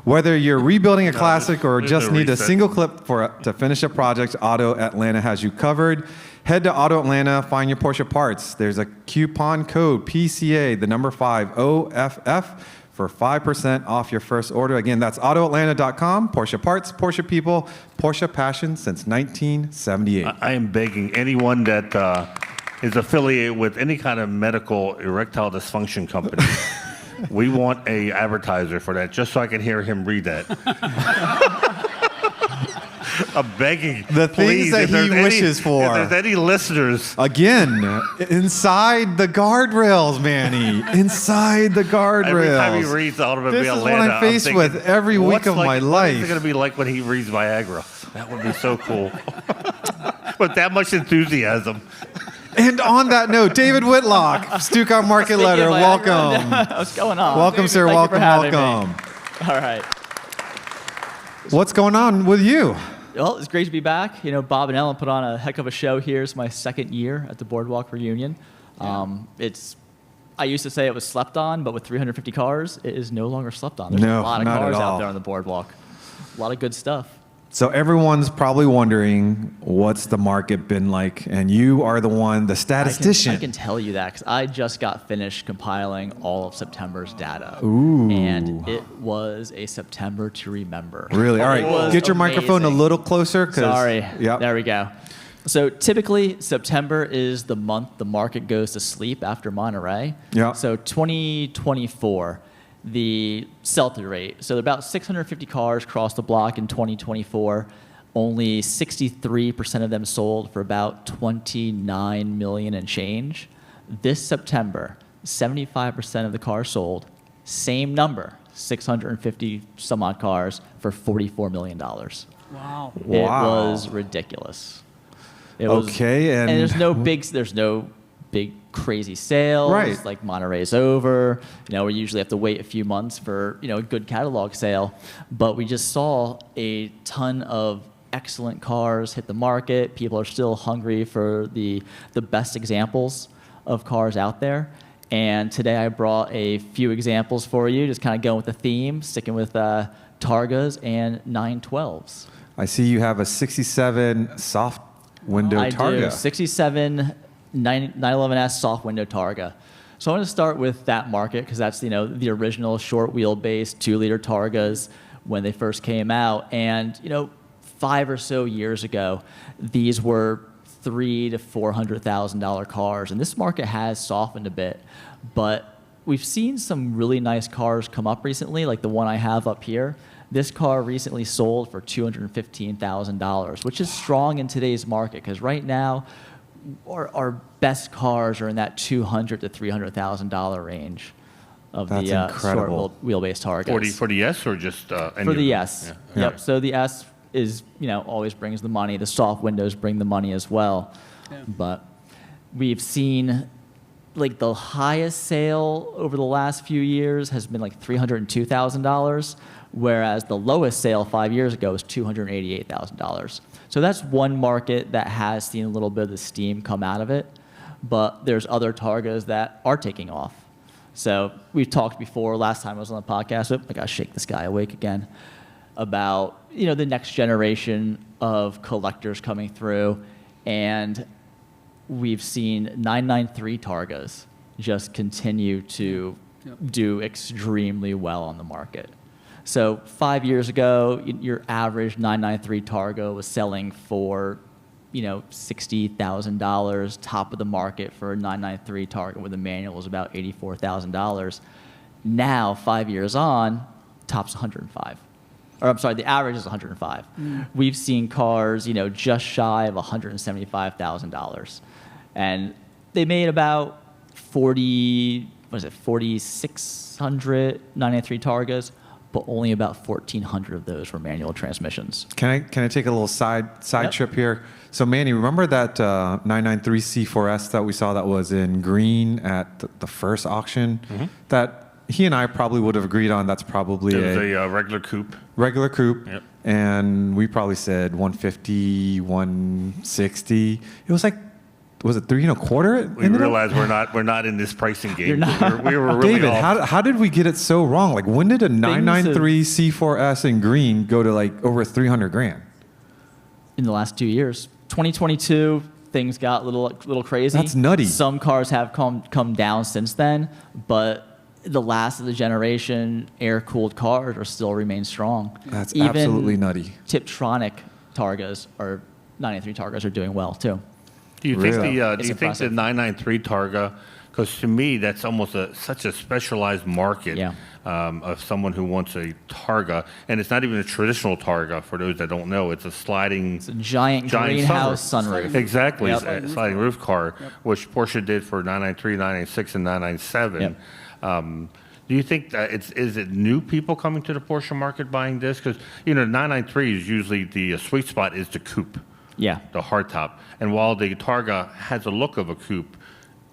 B: Whether you're rebuilding a classic or just need a single clip to finish a project, Auto Atlanta has you covered. Head to Auto Atlanta, find your Porsche parts. There's a coupon code PCA, the number 5, OFF, for 5% off your first order. Again, that's AutoAtlanta.com. Porsche parts, Porsche people, Porsche passion since 1978.
C: I am begging anyone that is affiliated with any kind of medical erectile dysfunction company. We want a advertiser for that, just so I can hear him read that. I'm begging.
B: The
C: please,
B: things that he wishes for.
C: If there's any listeners.
B: Again, inside the guardrails, Manny. Inside the guardrails.
C: Every time he reads Automobile
B: This is
C: Atlanta,
B: what I'm faced
C: thinking,
B: with every week of my
C: What
B: life.
C: is it going to be like when he reads Viagra? That would be so cool. With that much enthusiasm.
B: And on that note, David Whitlock, Stuttgart Market Letter, welcome.
F: What's going on?
B: Welcome, sir.
F: Thank you for
B: Welcome,
F: having me.
B: welcome.
F: All right.
B: What's going on with you?
F: Well, it's great to be back. You know, Bob and Ellen put on a heck of a show here. It's my second year at the Boardwalk Reunion. I used to say it was slept on, but with 350 cars, it is no longer slept on. There's
B: No,
F: a lot of
B: not at
F: cars
B: all.
F: out there on the Boardwalk. A lot of good stuff.
B: So everyone's probably wondering, what's the market been like? And you are the statistician.
F: I can tell you that because I just got finished compiling all of September's data.
B: Ooh.
F: And it was a September to remember.
B: Really? All
F: It
B: right.
F: was
B: Get your microphone a
F: amazing.
B: little closer. 'Cause,
F: Sorry.
B: Yep.
F: There we go. So typically, September is the month the market goes to sleep after Monterey.
B: Yeah.
F: So 2024, the sell-through rate. So about 650 cars crossed the block in 2024. Only 63% of them sold for about 29 million and change. This September, 75% of the cars sold. Same number, 650 some odd cars for $44 million.
D: Wow.
F: It
B: Wow.
F: was ridiculous. It was,
B: Okay, and
F: there's no big crazy sales.
B: Right.
F: Like Monterey's over. You know, we usually have to wait a few months for a good catalog sale, but we just saw a ton of excellent cars hit the market. People are still hungry for the best examples of cars out there. And today I brought a few examples for you, just kind of going with the theme, sticking with Targas and 912s.
B: I see you have a 67 soft window
F: I
B: Targa.
F: do. 67 911S soft window Targa. So I want to start with that market because that's the original short wheelbase 2-liter Targas when they first came out. And 5 or so years ago, these were $300,000 to $400,000 cars, and this market has softened a bit. But we've seen some really nice cars come up recently, like the one I have up here. This car recently sold for $215,000, which is strong in today's market because right now our best cars are in that $200,000 to $300,000 range of
B: That's
F: the
B: incredible.
F: short wheelbase Targas.
C: For the S or just
F: For the S.
C: Yeah.
F: Yep. So the S is always brings the money. The soft windows bring the money as well.
D: Yeah.
F: But we've seen like the highest sale over the last few years has been like $302,000, whereas the lowest sale 5 years ago was $288,000. So that's one market that has seen a little bit of the steam come out of it, but there's other Targas that are taking off. So we've talked before, last time I was on the podcast, I gotta shake this guy awake again, about the next generation of collectors coming through, and we've seen 993 Targas just continue to do extremely well on the market. So 5 years ago, your average 993 Targa was selling for $60,000. Top of the market for a 993 Targa with a manual was about $84,000. Now, 5 years on, top's 105. Or I'm sorry, the average is 105. We've seen cars, just shy of $175,000, and they made about 4,600 993 Targas, but only about 1,400 of those were manual transmissions.
B: Can I take a little side
F: Yep.
B: trip here? So Manny, remember that 993 C4S that we saw that was in green at the first auction?
C: Mm-hmm.
B: That he and I probably would have agreed on. That's probably
C: It was a regular coupe.
B: regular coupe.
C: Yep.
B: And we probably said 150, 160. It was like, was it 3.25?
C: We realized we're not in this pricing game.
F: You're not.
C: We were really
B: David,
C: off.
B: how did we get it so wrong? Like, when did a 993 C4S in green go to like over 300 grand?
F: In the last 2 years. 2022, things got a little crazy.
B: That's nutty.
F: Some cars have come down since then, but the last of the generation air-cooled cars are still remain strong.
B: That's
F: Even
B: absolutely nutty.
F: Tiptronic Targas or 993 Targas are doing well too.
C: Do you think
B: Really?
C: the
F: It's
C: do you think the
F: impressive.
C: 993 Targa? Because to me, that's almost such a specialized market
F: Yeah.
C: of someone who wants a Targa, and it's not even a traditional Targa. For those that don't know, it's a sliding,
F: It's a giant greenhouse sunroof.
C: Exactly,
F: Yep.
C: it's a sliding roof car, which Porsche did for 993, 996, and 997.
F: Yep.
C: Do you think that is it new people coming to the Porsche market buying this? Because 993 is usually the sweet spot is the coupe,
F: Yeah.
C: the hardtop, and while the Targa has a look of a coupe,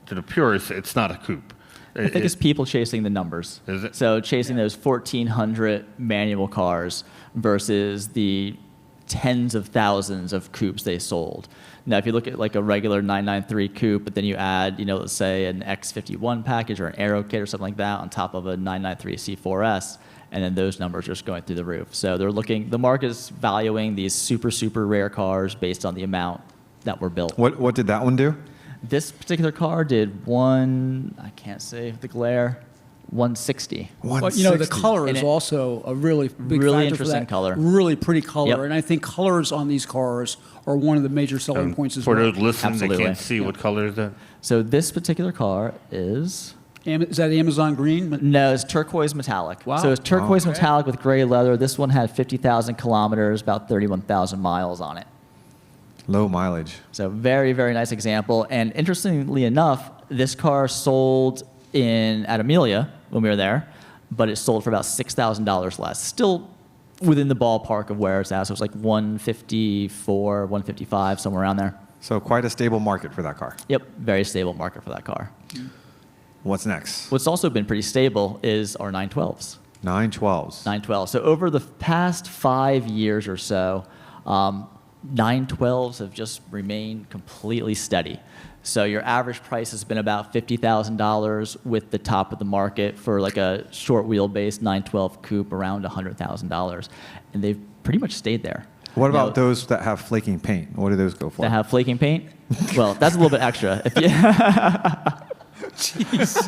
C: to the purists, it's not a coupe.
F: I think it's people chasing the numbers.
C: Is it?
F: So chasing those 1,400 manual cars versus the tens of thousands of coupes they sold. Now, if you look at like a regular 993 coupe, but then you add, let's say an X51 package or an Aero kit or something like that on top of a 993 C4S, and then those numbers are just going through the roof. So the market is valuing these super, super rare cars based on the amount that were built.
B: What did that one do?
F: This particular car did I can't say the glare, 160.
D: But, the
B: 160.
D: color
F: And
D: is
F: it-
D: also a really big
F: Really
D: factor for
F: interesting
D: that.
F: color.
D: Really pretty color.
F: Yep.
D: And I think colors on these cars are one of the major selling points as
C: For
D: well.
C: those listening,
F: Absolutely.
C: they can't see what color is that.
F: So this particular car is,
D: Is that Amazon green?
F: no, it's turquoise metallic.
D: Wow.
F: So it's turquoise
D: Okay.
F: metallic with gray leather. This one had 50,000 kilometers, about 31,000 miles on it.
B: Low mileage.
F: So very, very nice example. And interestingly enough, this car sold at Amelia when we were there, but it sold for about $6,000 less. Still within the ballpark of where it's at. So it's like 154, 155, somewhere around there.
B: So quite a stable market for that car.
F: Yep, very stable market for that car.
B: What's next?
F: What's also been pretty stable is our 912s.
B: 912s.
F: 912. So over the past 5 years or so, 912s have just remained completely steady. So your average price has been about $50,000 with the top of the market for like a short wheelbase 912 coupe around $100,000. And they've pretty much stayed there.
B: What about those that have flaking paint? What do those go for?
F: That have flaking paint? Well, that's a little bit extra. If you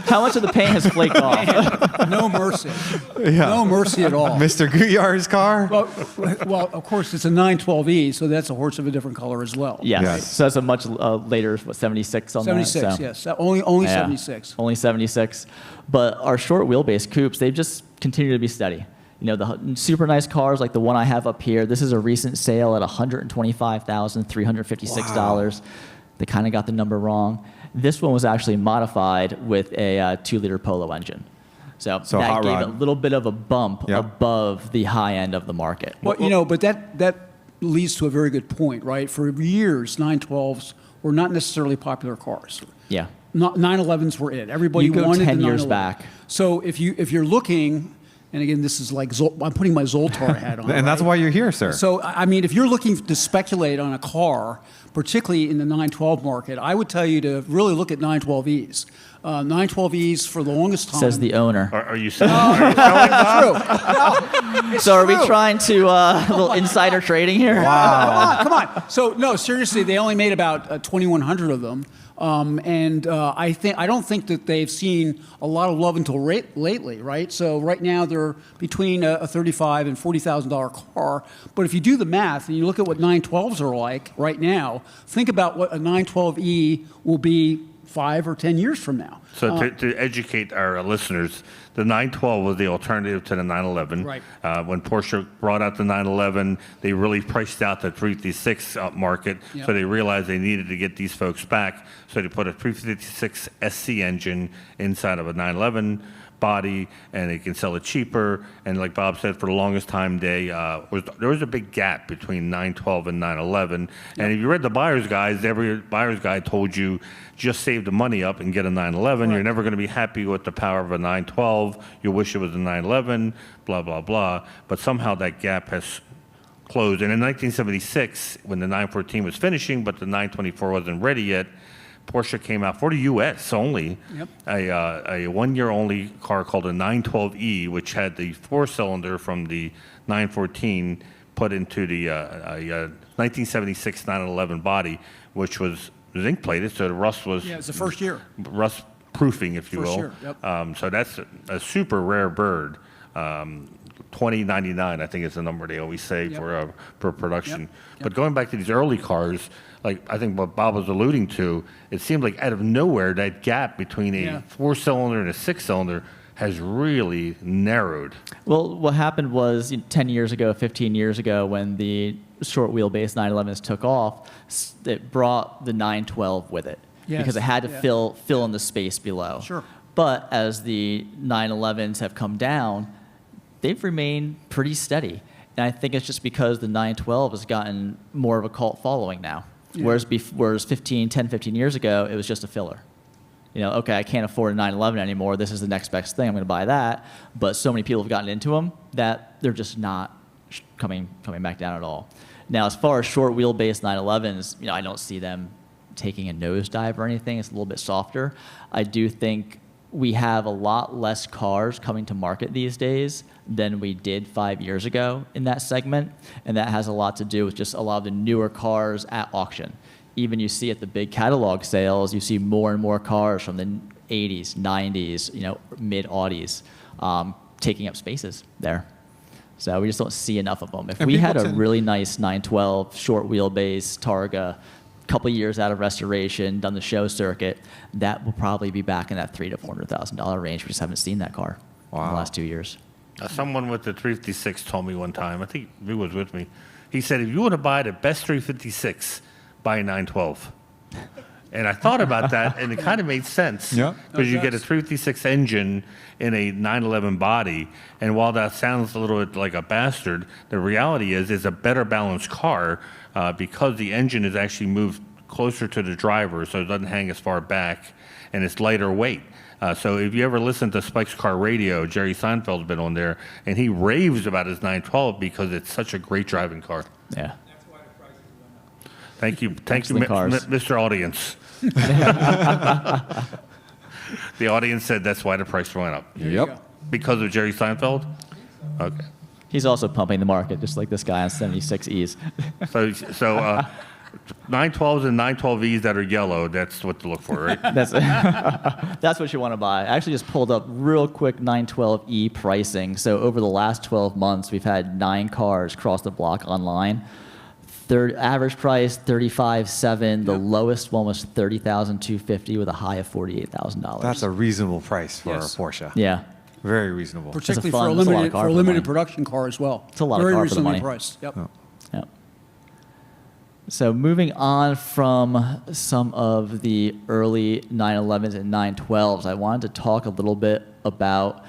F: How much of the paint has flaked off?
D: No mercy. No mercy at all.
B: Mr. Gutjahr's car?
D: Well, of course, it's a 912E, so that's a horse of a different color as well.
F: Yes.
B: Yes.
F: So that's a much later, 76 on
D: 76,
F: that? So.
D: yes. Only
F: Yeah,
D: 76.
F: Only 76. But our short wheelbase coupes, they've just continued to be steady. The super nice cars like the one I have up here, this is a recent sale at $125,356. They kind of got the number wrong. This one was actually modified with a 2-liter Polo engine. So that
B: hot
F: gave
B: rod.
F: it a little bit of a bump
B: Yep.
F: above the high end of the market.
D: Well, but that leads to a very good point, right? For years, 912s were not necessarily popular cars.
F: Yeah.
D: 911s were it. Everybody
F: You go
D: wanted
F: 10
D: the
F: years
D: 911.
F: back.
D: So if you're looking, and again, this is like I'm putting my Zoltar hat on,
B: And that's
D: right?
B: why you're here, sir.
D: So, I mean, if you're looking to speculate on a car, particularly in the 912 market, I would tell you to really look at 912Es. 912Es for the longest time.
F: Says the owner.
C: Are you selling? Are you selling that?
D: True. No, it's
F: So are we
D: true.
F: trying to a little insider trading here?
D: Come on. So no, seriously, they only made about 2,100 of them, and I don't think that they've seen a lot of love until lately, right? So right now they're between a $35,000 and $40,000 car. But if you do the math and you look at what 912s are like right now, think about what a 912E will be 5 or 10 years from now.
C: So to educate our listeners, the 912 was the alternative to the 911.
D: Right.
C: When Porsche brought out the 911, they really priced out the 356 market,
D: Yep.
C: so they realized they needed to get these folks back. So they put a 356 SC engine inside of a 911 body, and they can sell it cheaper. And like Bob said, for the longest time, there was a big gap between 912 and 911. And if you read the buyer's guides, every buyer's guide told you just save the money up and get a 911. You're
D: Right.
C: never going to be happy with the power of a 912. You wish it was a 911, blah, blah, blah. But somehow that gap has closed. And in 1976, when the 914 was finishing, but the 924 wasn't ready yet, Porsche came out for the U.S. only,
D: Yep.
C: a one-year-only car called a 912E, which had the four-cylinder from the 914 put into the 1976 911 body, which was zinc plated, so the rust was
D: Yeah, it's the first year.
C: rust proofing, if you
D: First
C: will.
D: year, yep.
C: So that's a super rare bird. 2099, I think is the number they always say
D: Yep.
C: for production.
D: Yep.
C: But going back to these early cars, like I think what Bob was alluding to, it seemed like out of nowhere that gap between a
D: Yeah.
C: 4-cylinder and a 6-cylinder has really narrowed.
F: Well, what happened was 10 years ago, 15 years ago, when the short wheelbase 911s took off, it brought the 912 with it
D: Yes,
F: because it had to
D: yeah.
F: fill in the space below.
D: Sure.
F: But as the 911s have come down, they've remained pretty steady. And I think it's just because the 912 has gotten more of a cult following now.
D: Yeah.
F: Whereas 10, 15 years ago, it was just a filler. Okay, I can't afford a 911 anymore. This is the next best thing. I'm going to buy that. But so many people have gotten into them that they're just not coming back down at all. Now, as far as short wheelbase 911s, I don't see them taking a nosedive or anything. It's a little bit softer. I do think we have a lot less cars coming to market these days than we did 5 years ago in that segment, and that has a lot to do with just a lot of the newer cars at auction. Even you see at the big catalog sales, you see more and more cars from the 80s, 90s, mid Audis taking up spaces there. So we just don't see enough of them. If we had a really nice 912 short wheelbase Targa, couple years out of restoration, done the show circuit, that will probably be back in that $300,000 to $400,000 range. We just haven't seen that car in the last 2 years.
C: Someone with the 356 told me one time, I think he was with me, he said, if you want to buy the best 356, buy a 912. And I thought about that, and it kind of made sense.
B: Yeah.
C: Because you get a 356 engine in a 911 body, and while that sounds a little bit like a bastard, the reality is it's a better balanced car because the engine is actually moved closer to the driver, so it doesn't hang as far back, and it's lighter weight. So if you ever listen to Spike's Car Radio, Jerry Seinfeld's been on there, and he raves about his 912 because it's such a great driving car.
F: Yeah.
C: Thank you,
F: Excellent cars.
C: Mr. Audience. The audience said that's why the price went up.
B: Yep.
C: Because of Jerry Seinfeld? Okay.
F: He's also pumping the market, just like this guy on 76Es.
C: So 912s and 912Es that are yellow, that's what to look for, right?
F: That's what you want to buy. I actually just pulled up real quick 912E pricing. So over the last 12 months, we've had 9 cars cross the block online. Average price $35,700. The lowest one was $30,250 with a high of $48,000.
B: That's a reasonable price for
D: Yes.
B: a Porsche.
F: Yeah.
B: Very reasonable.
D: Particularly
F: fun-
D: for a
F: it's a lot of
D: limited,
F: car
D: for a
F: for the
D: limited
F: money.
D: production car as well.
F: It's a lot of
D: Very
F: car for the
D: reasonably
F: money.
D: priced. Yep.
B: Oh.
F: Yep. So moving on from some of the early 911s and 912s, I wanted to talk a little bit about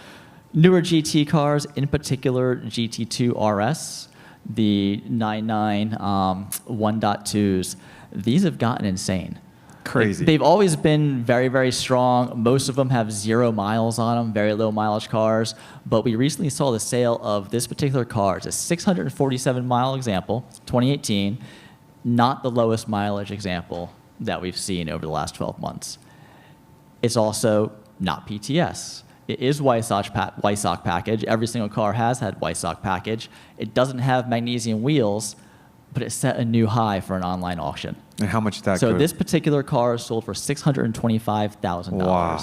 F: newer GT cars, in particular GT2RS, the 99 1.2s. These have gotten insane.
B: Crazy.
F: They've always been very, very strong. Most of them have 0 miles on them, very low mileage cars. But we recently saw the sale of this particular car. It's a 647 mile example, 2018, not the lowest mileage example that we've seen over the last 12 months. It's also not PTS. It is Weissach package. Every single car has had Weissach package. It doesn't have magnesium wheels, but it set a new high for an online auction.
B: And how much did that
F: So
B: go?
F: this particular car sold for $625,000,
B: Wow.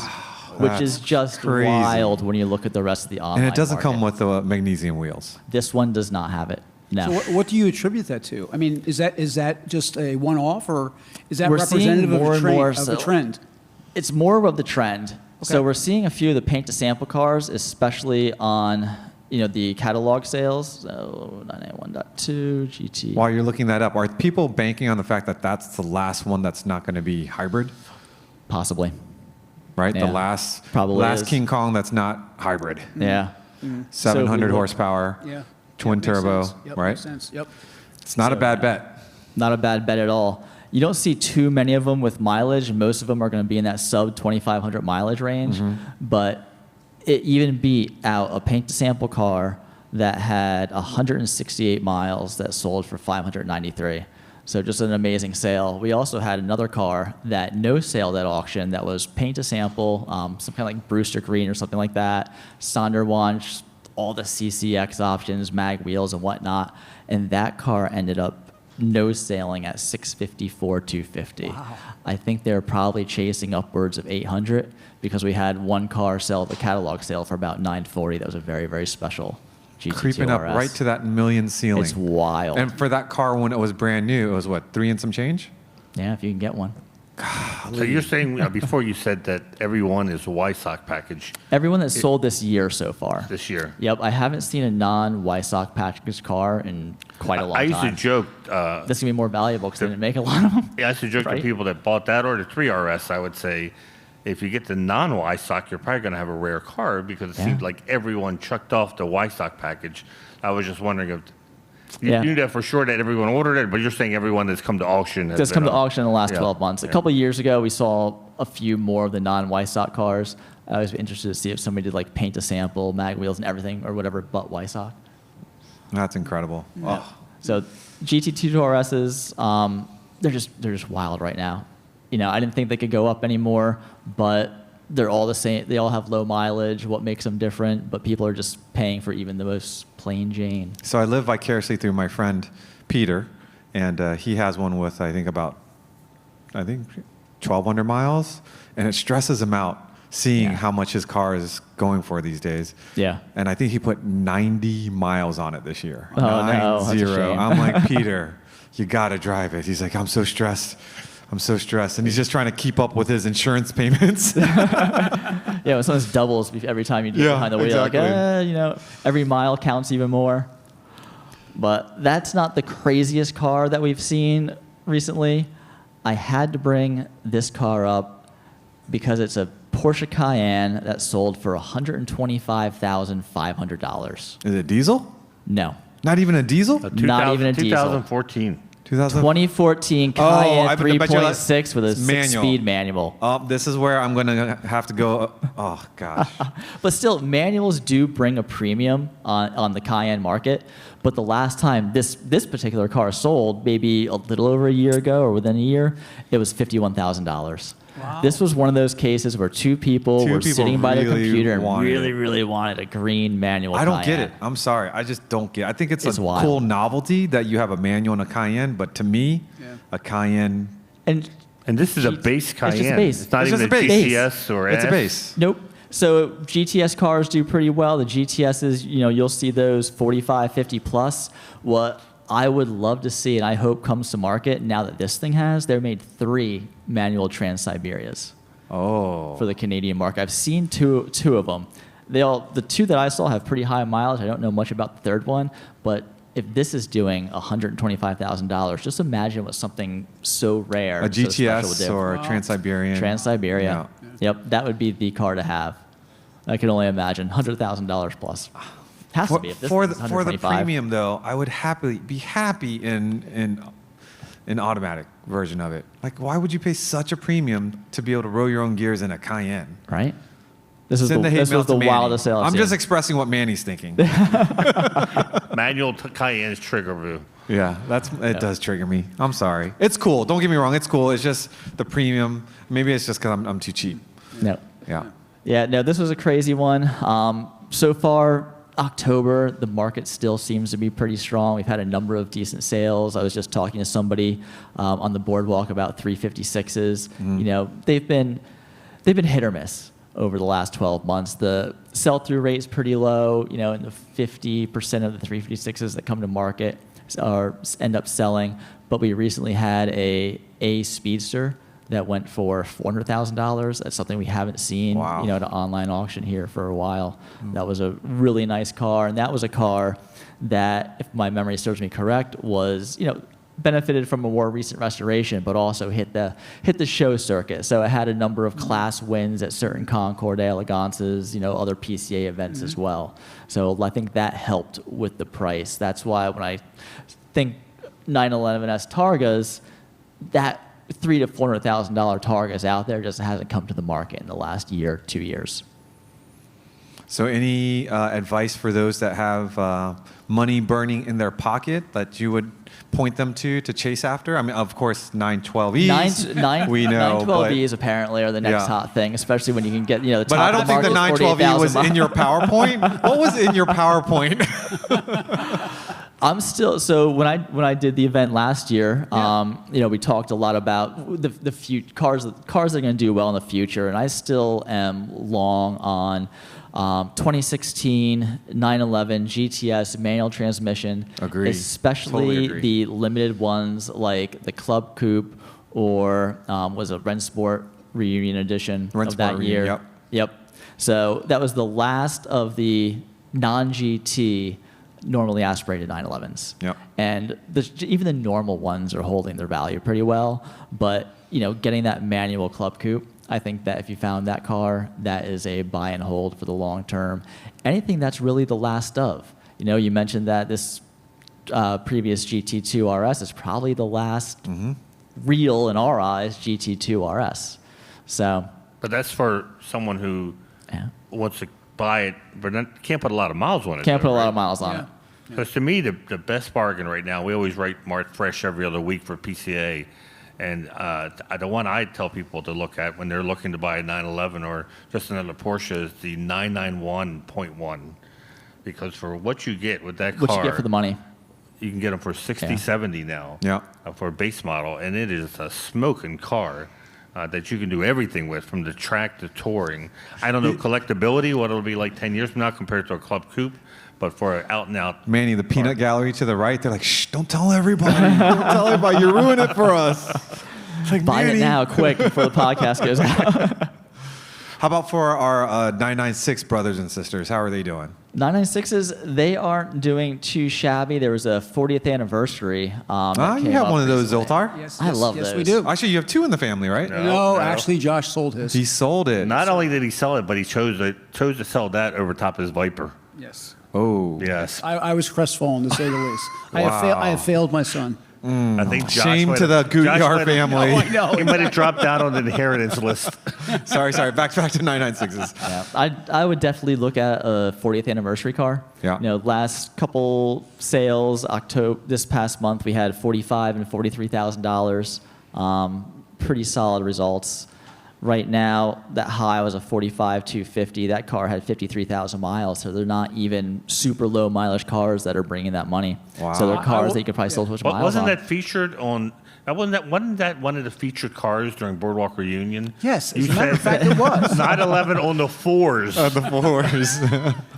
F: which is
B: That's
F: just
B: crazy.
F: wild when you look at the rest of the online
B: And it doesn't
F: market.
B: come with the magnesium wheels.
F: This one does not have it. No.
D: So what do you attribute that to? I mean, is that just a one-off, or is that
F: We're seeing
D: representative of
F: more
D: a
F: and
D: trend?
F: more,
D: Of
F: so-
D: a trend?
F: It's more of the trend. So
D: Okay.
F: we're seeing a few of the paint to sample cars, especially on the catalog sales. So 991.2 GT.
B: While you're looking that up, are people banking on the fact that that's the last one that's not going to be hybrid?
F: Possibly.
B: Right?
F: Yeah,
B: The last
F: probably is.
B: King Kong that's not hybrid.
F: Yeah.
B: 700
F: look-
B: horsepower,
D: Yeah.
B: twin
D: Makes
B: turbo,
D: sense. Yep,
B: right?
D: Makes sense. Yep.
B: It's not a
F: So,
B: bad bet.
F: Not a bad bet at all. You don't see too many of them with mileage. Most of them are going to be in that sub 2,500 mileage range. But it even beat out a paint to sample car that had 168 miles that sold for 593. So just an amazing sale. We also had another car that no sale at auction that was paint to sample, some kind of like Brewster Green or something like that. Sonderwunsch, all the CCX options, mag wheels and whatnot. And that car ended up no sailing at 654, 250.
D: Wow.
F: I think they're probably chasing upwards of 800 because we had one car sell the catalog sale for about 940. That was a very, very special GT2RS.
B: Creeping up right to that million ceiling.
F: It's wild.
B: And for that car when it was brand new, it was what, 3 and some change?
F: Yeah, if you can get one.
C: So you're saying before you said that everyone is a Weissach package
F: Everyone that's sold this year so far.
C: this year.
F: Yep, I haven't seen a non-Weissach package car in quite a long
C: I
F: time.
C: used to joke.
F: This is gonna be more valuable because they didn't make a lot of them.
C: I used to joke to
F: Right.
C: people that bought that or the 3RS. I would say, if you get the non-Weissach, you're probably going to have a rare car because it
F: Yeah.
C: seemed like everyone chucked off the Weissach package. I was just wondering if you
F: Yeah.
C: knew that for sure that everyone ordered it, but you're saying everyone that's come to auction has
F: Just
C: been
F: come to
C: on-
F: auction in the last
C: Yeah.
F: 12 months. A
C: Yeah.
F: couple of years ago, we saw a few more of the non-Weissach cars. I was interested to see if somebody did like paint a sample, mag wheels and everything or whatever, but Weissach.
B: That's incredible. Oh.
F: So GT2RSs, they're just wild right now. You know, I didn't think they could go up anymore, but they're all the same. They all have low mileage. What makes them different? But people are just paying for even the most plain Jane.
B: So I live vicariously through my friend Peter, and he has one with I think 1,200 miles, and it stresses him out seeing
F: Yeah.
B: how much his car is going for these days.
F: Yeah.
B: And I think he put 90 miles on it this year.
F: Oh, no, that's a
B: 90.
F: shame.
B: I'm like, Peter, you got to drive it. He's like, I'm so stressed. I'm so stressed. And he's just trying to keep up with his insurance payments.
F: Yeah, when sometimes doubles every time you get
B: Yeah,
F: behind the wheel.
B: exactly.
F: Like, you know, every mile counts even more. But that's not the craziest car that we've seen recently. I had to bring this car up because it's a Porsche Cayenne that sold for $125,500.
B: Is it diesel?
F: No.
B: Not even a diesel?
F: Not even a diesel.
C: 2014.
F: 2014
B: Oh,
F: Cayenne
B: I bet you that-
F: 3.6 with a
B: manual.
F: 6-speed manual.
B: Oh, this is where I'm going to have to go. Oh, gosh.
F: But still, manuals do bring a premium on the Cayenne market. But the last time this particular car sold, maybe a little over a year ago or within a year, it was $51,000.
D: Wow.
F: This was one of those cases where two people were sitting by their
B: really
F: computer and
B: wanted
F: really,
B: it.
F: really wanted a green manual
B: I don't get
F: Cayenne.
B: it. I'm sorry. I just don't get it. I think it's a
F: wild.
B: cool novelty that you have a manual and a Cayenne, but to me, a Cayenne,
F: And
C: And this is a
F: G-
C: base
F: it's just a
C: Cayenne.
F: base.
C: It's not
B: It's
C: even
B: just
C: a
B: a base.
C: GTS or
B: it's a
C: S.
B: base.
F: nope. So GTS cars do pretty well. The GTSs, you know, you'll see those 45, 50 plus. What I would love to see, and I hope comes to market now that this thing has, they made 3 manual Trans-Siberias
B: Oh.
F: for the Canadian market. I've seen two of them. The 2 that I saw have pretty high mileage. I don't know much about the third one, but if this is doing $125,000, just imagine what something so rare,
B: A
F: so special would
B: GTS
F: do.
B: or a Trans-Siberian.
F: Trans-Siberia. Yep, that would be the car to have. I can only imagine $100,000 plus. Has to be. If this
B: For
F: is
B: the
F: 125.
B: premium, though, I would be happy in an automatic version of it. Like, why would you pay such a premium to be able to roll your own gears in a Cayenne?
F: Right? This is
B: Send the hate
F: this
B: mail
F: was the
B: to Manny.
F: wildest sale I've
B: I'm
F: seen.
B: just expressing what Manny's thinking.
C: Manual Cayenne's trigger view.
B: Yeah, it does trigger me. I'm sorry. It's cool. Don't get me wrong. It's cool. It's just the premium. Maybe it's just because I'm too cheap.
F: No.
B: Yeah.
F: Yeah, no, this was a crazy one. So far, October, the market still seems to be pretty strong. We've had a number of decent sales. I was just talking to somebody on the boardwalk about 356s. You know, they've been hit or miss over the last 12 months. The sell-through rate is pretty low. You know, in the 50% of the 356s that come to market end up selling. But we recently had a Speedster that went for $400,000. That's something we haven't seen,
B: Wow.
F: you know, at an online auction here for a while. That was a really nice car, and that was a car that, if my memory serves me correct, was, you know, benefited from a more recent restoration, but also hit the show circuit. So it had a number of class wins at certain Concorde Elegances, you know, other PCA events as well. So I think that helped with the price. That's why when I think 911S Targas, that $300,000 to $400,000 Targas out there just hasn't come to the market in the last year, 2 years.
B: So any advice for those that have money burning in their pocket that you would point them to chase after? I mean, of course, 912Es. We know.
F: 912Es apparently are the next hot thing, especially when you can get, you know, the
B: But
F: top
B: I don't
F: of the
B: think the
F: market is
B: 912E was
F: 48,000
B: in your PowerPoint. What was in your PowerPoint?
F: I'm still so when I did the event last year, we talked a lot about the cars that are going to do well in the future, and I still am long on 2016 911 GTS manual transmission.
B: Agreed.
F: Especially
B: Totally agree.
F: the limited ones like the Club Coupe or was a Rennsport Reunion edition of that year.
B: Yep.
F: Yep. So that was the last of the non-GT normally aspirated 911s.
B: Yep.
F: And even the normal ones are holding their value pretty well. But, getting that manual Club Coupe, I think that if you found that car, that is a buy and hold for the long term. Anything that's really the last of. You mentioned that this previous GT2RS is probably the last real, in our eyes, GT2RS. So.
C: But that's for someone who wants to buy it, but can't put a lot of miles on it.
F: Can't put a lot of miles on it.
C: Because to me, the best bargain right now, we always write Mark Fresh every other week for PCA. And the one I tell people to look at when they're looking to buy a 911 or just another Porsche is the 991.1. Because for what you get with that car.
F: What you get for the money.
C: You can get them for 60, 70 now for a base model. And it is a smoking car. That you can do everything with, from the track to touring. I don't know collectability, what it'll be like 10 years from now compared to a Club Coupe, but for an out-and-out...
B: Manny, the peanut gallery to the right, they're like, shh, don't tell everybody. Don't tell everybody. You ruin it for us. It's like,
F: Buy
B: Manny.
F: it now, quick, before the podcast goes out.
B: How about for our 996 brothers and sisters? How are they doing?
F: 996s, they aren't doing too shabby. There was a 40th anniversary.
B: You have one of those, Zoltar?
D: Yes,
F: I love
D: yes,
F: those.
D: we do.
B: Actually, you have two in the family, right?
D: No, actually, Josh sold his.
B: He sold it.
C: Not only did he sell it, but he chose to sell that over top of his Viper.
D: Yes.
B: Oh.
C: Yes.
D: I was crestfallen, to say the least. I have failed my son.
C: I think Josh
B: Shame
C: might
B: to the
C: have-
B: Gutjahr
C: Josh might have-
B: family.
D: I know.
C: He might have dropped down on the inheritance list.
B: Sorry. Back to 996s.
F: Yeah, I would definitely look at a 40th anniversary car.
B: Yeah.
F: Last couple sales, this past month, we had $45,000 and $43,000. Pretty solid results. Right now, that high was a 45,250. That car had 53,000 miles, so they're not even super low mileage cars that are bringing that money.
B: Wow.
F: So they're cars that you could probably still push miles
C: Wasn't
F: on.
C: that featured on? Wasn't that one of the featured cars during Boardwalk Reunion?
D: Yes,
C: You
D: as a matter of
C: said
D: fact, it was.
C: 911 on the fours.
B: The fours.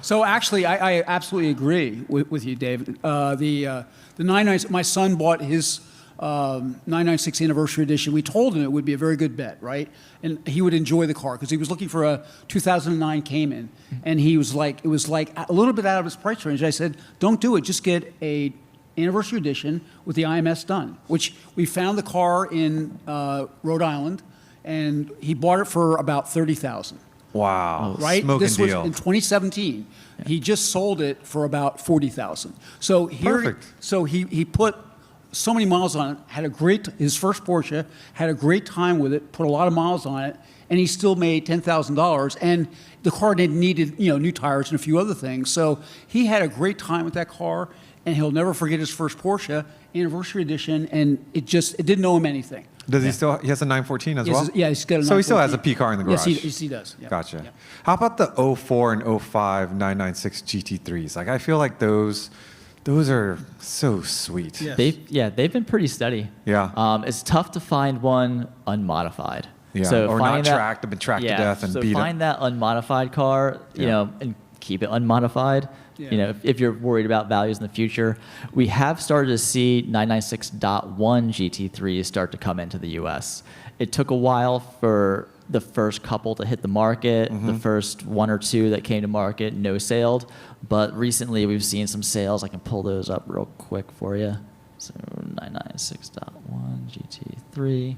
D: So actually, I absolutely agree with you, David. The 99, my son bought his 996 anniversary edition. We told him it would be a very good bet, right? And he would enjoy the car because he was looking for a 2009 Cayman, and it was like a little bit out of his price range. I said, don't do it. Just get a anniversary edition with the IMS done, which we found the car in Rhode Island, and he bought it for about $30,000.
B: Wow.
D: Right?
B: Smoking
D: This was
B: deal.
D: in 2017. Yeah. He just sold it for about $40,000. So
B: Perfect.
D: So he put so many miles on it. His first Porsche, had a great time with it. Put a lot of miles on it, and he still made $10,000. And the car needed new tires and a few other things. So he had a great time with that car, and he'll never forget his first Porsche anniversary edition. And it didn't know him anything.
B: Does he still? He has a 914 as well.
D: Yeah, he's got a 914.
B: So he still has a P car in the garage.
D: Yes, he does. Yeah.
B: Gotcha.
D: Yeah.
B: How about the 04 and 05 996 GT3s? Like, I feel like those are so sweet.
D: Yeah.
F: They've been pretty steady.
B: Yeah.
F: It's tough to find one unmodified.
B: Yeah.
F: So
B: Or not
F: finding that-
B: tracked, have been tracked to death and
F: so
B: beat up.
F: find that unmodified car, and keep it unmodified.
D: Yeah.
F: If you're worried about values in the future, we have started to see 996.1 GT3s start to come into the U.S. It took a while for the first couple to hit the market. The first one or two that came to market no sailed, but recently we've seen some sales. I can pull those up real quick for you. So 996.1 GT3.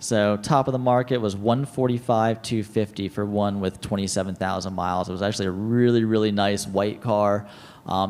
F: So top of the market was 145,250 for one with 27,000 miles. It was actually a really, really nice white car.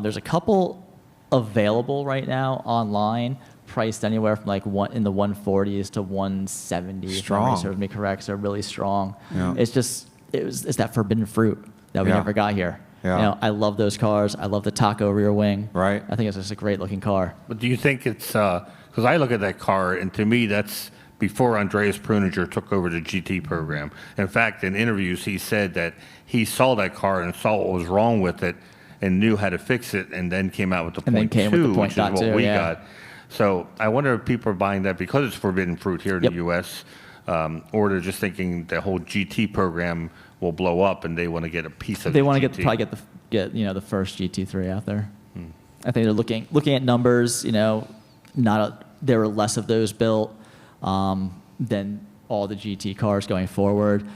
F: There's a couple available right now online, priced anywhere from like in the 140s to 170.
B: Strong.
F: If memory serves me correct, so really strong.
B: Yeah.
F: It's that forbidden fruit that we
B: Yeah.
F: never got here.
B: Yeah.
F: I love those cars. I love the taco rear wing.
B: Right.
F: I think it's just a great looking car.
C: But do you think it's because I look at that car, and to me that's before Andreas Pruninger took over the GT program. In fact, in interviews he said that he saw that car and saw what was wrong with it, and knew how to fix it, and then came out with the
F: And then
C: point
F: came with the
C: two,
F: point
C: which
F: dot
C: is what
F: two,
C: we
F: yeah.
C: got. So I wonder if people are buying that because it's forbidden fruit here in
F: Yep.
C: the U.S., or they're just thinking the whole GT program will blow up and they want to get a piece of
F: They
C: the
F: want to
C: GT.
F: probably get the first GT3 out there. I think they're looking at numbers. There were less of those built than all the GT cars going forward.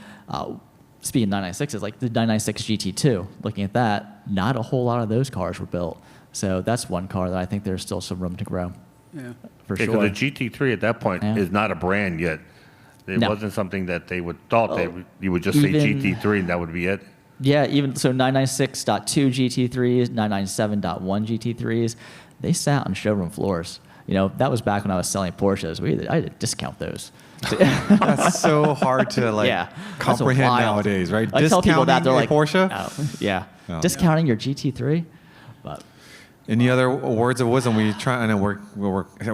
F: Speaking of 996s, like the 996 GT2, looking at that, not a whole lot of those cars were built. So that's one car that I think there's still some room to grow.
D: Yeah.
F: For
C: Because
F: sure.
C: the GT3 at that point
F: Yeah.
C: is not a brand yet. It
F: No.
C: wasn't something that they thought you would just say
F: Even-
C: GT3 and that would be it.
F: Yeah, even so 996.2 GT3s, 997.1 GT3s, they sat on showroom floors. That was back when I was selling Porsches. I had to discount those.
B: That's so hard to
F: Yeah, that's
B: comprehend
F: wild.
B: nowadays, right?
F: I tell people that, they're like,
B: Porsche.
F: oh, yeah,
B: Oh.
F: discounting your GT3, but
B: Any other words of wisdom? We try. I know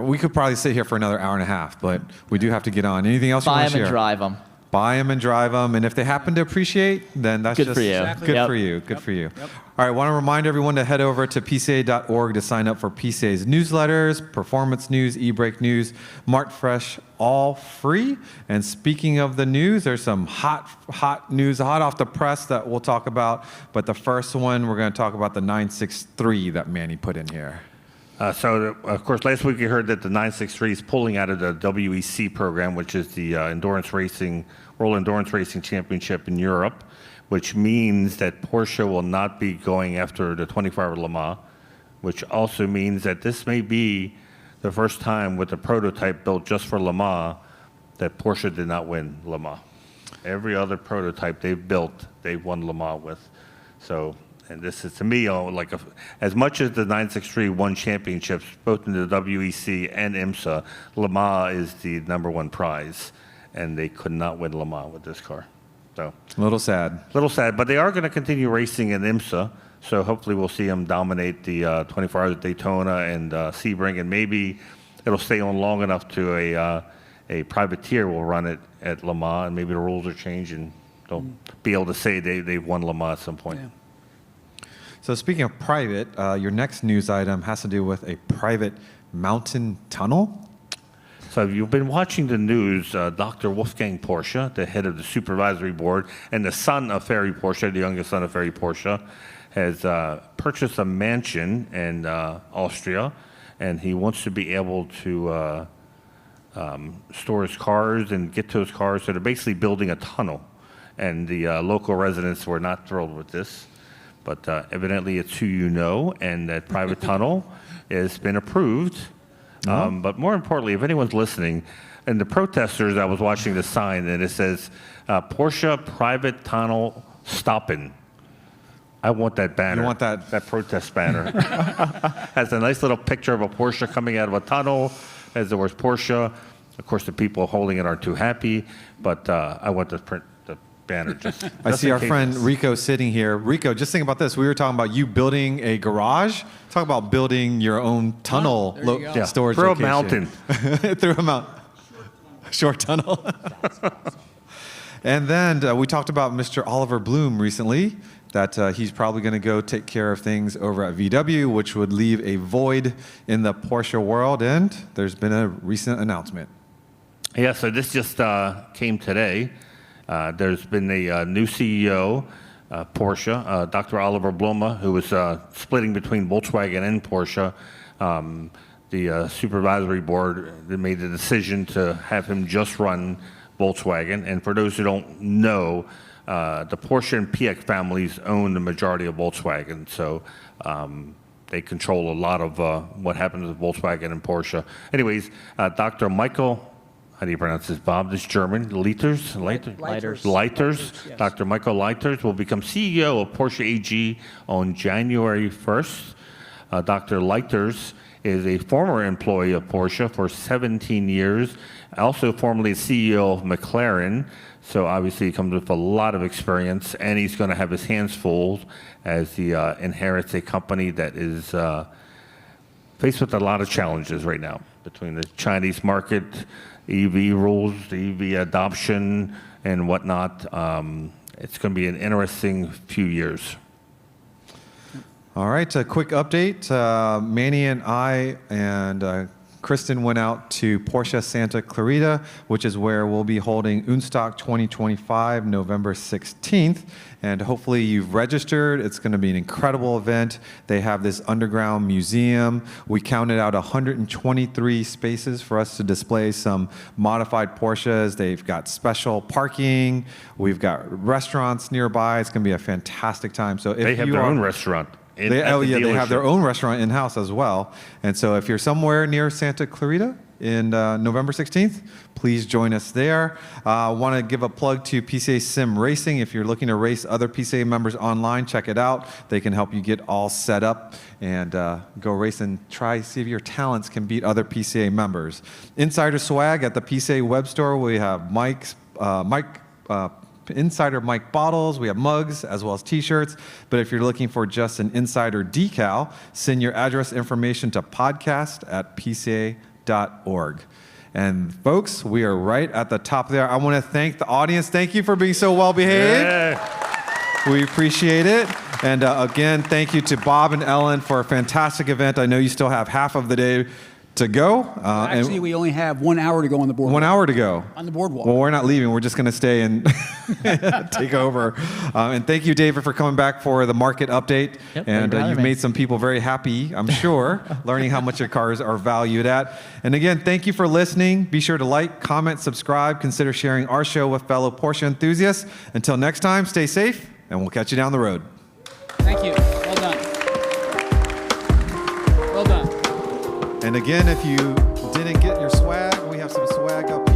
B: we could probably sit here for another hour and a half, but we do have to get on. Anything else you
F: buy
B: want to
F: them
B: share?
F: and drive them.
B: Buy them and drive them, and if they happen to appreciate, then that's
F: Good
B: just
F: for you.
D: Exactly.
B: good
F: Yep.
B: for you. Good for you. All right, want to remind everyone to head over to PCA.org to sign up for PCA's newsletters, performance news, e-brake news, Mart Fresh, all free. And speaking of the news, there's some hot news, hot off the press that we'll talk about. But the first one, we're going to talk about the 963 that Manny put in here.
C: Of course, last week you heard that the 963 is pulling out of the WEC program, which is the World Endurance Racing Championship in Europe, which means that Porsche will not be going after the 24-hour Le Mans, which also means that this may be the first time with a prototype built just for Le Mans that Porsche did not win Le Mans. Every other prototype they've built, they've won Le Mans with. So, and this is, to me, as much as the 963 won championships, both in the WEC and IMSA, Le Mans is the #1 prize, and they could not win Le Mans with this car. So,
B: A little sad.
C: but they are going to continue racing in IMSA, so hopefully we'll see them dominate the 24 Hours at Daytona and Sebring, and maybe it'll stay on long enough to a privateer will run it at Le Mans, and maybe the rules are changed, and they'll be able to say they've won Le Mans at some point.
D: Yeah.
B: So speaking of private, your next news item has to do with a private mountain tunnel.
C: So if you've been watching the news, Dr. Wolfgang Porsche, the head of the supervisory board, and the son of Ferry Porsche, the youngest son of Ferry Porsche, has purchased a mansion in Austria, and he wants to be able to store his cars and get to his cars. So they're basically building a tunnel, and the local residents were not thrilled with this. But evidently it's who you know, and that private tunnel has been approved. But more importantly, if anyone's listening, and the protesters, I was watching the sign, and it says, Porsche private tunnel stopping. I want that banner.
B: You want that?
C: That protest banner. Has a nice little picture of a Porsche coming out of a tunnel, has the words Porsche. Of course, the people holding it aren't too happy, but I want the banner.
B: I see our friend Rico sitting here. Rico, just think about this. We were talking about you building a garage. Talk about building your own tunnel
D: There you go.
B: storage
C: Through
B: location.
C: a mountain.
B: Through a mountain. Short tunnel. And then we talked about Mr. Oliver Bloom recently, that he's probably going to go take care of things over at VW, which would leave a void in the Porsche world. And there's been a recent announcement.
C: Yeah, so this just came today. There's been a new CEO, Porsche, Dr. Oliver Blume, who was splitting between Volkswagen and Porsche. The supervisory board made the decision to have him just run Volkswagen. And for those who don't know, the Porsche and Pier families own the majority of Volkswagen. So they control a lot of what happens with Volkswagen and Porsche. Anyways, Dr. Michael, how do you pronounce this, Bob? This German, Leiters?
D: Yes.
C: Dr. Michael Leiters will become CEO of Porsche AG on January 1st. Dr. Leiters is a former employee of Porsche for 17 years, also formerly CEO of McLaren. So obviously he comes with a lot of experience, and he's going to have his hands full as he inherits a company that is faced with a lot of challenges right now between the Chinese market, EV rules, the EV adoption, and whatnot. It's going to be an interesting few years.
B: All right, a quick update. Manny and I and Kristen went out to Porsche Santa Clarita, which is where we'll be holding unStock 2025, November 16th. And hopefully you've registered. It's going to be an incredible event. They have this underground museum. We counted out 123 spaces for us to display some modified Porsches. They've got special parking. We've got restaurants nearby. It's going to be a fantastic time. So if
C: They have their own restaurant.
B: They have their own restaurant in-house as well. And so if you're somewhere near Santa Clarita in November 16th, please join us there. I want to give a plug to PCA Sim Racing. If you're looking to race other PCA members online, check it out. They can help you get all set up and go race and see if your talents can beat other PCA members. Insider swag at the PCA web store. We have Insider Mike bottles, we have mugs as well as t-shirts. But if you're looking for just an Insider decal, send your address information to podcast@pca.org. And folks, we are right at the top there. I want to thank the audience. Thank you for being so well behaved.
C: Yeah.
B: We appreciate it. And again, thank you to Bob and Ellen for a fantastic event. I know you still have half of the day to go.
D: Actually, we only have 1 hour to go on the boardwalk.
B: 1 hour to go.
D: On the boardwalk.
B: Well, we're not leaving. We're just going to stay and take over. And thank you, David, for coming back for the market update.
F: Yep,
B: and you've
F: me.
B: made some people very happy, I'm sure, learning how much your cars are valued at. And again, thank you for listening. Be sure to like, comment, subscribe. Consider sharing our show with fellow Porsche enthusiasts. Until next time, stay safe, and we'll catch you down the road.
D: Thank you. Well done. Well done.
B: And again, if you didn't get your swag, we have some swag up here.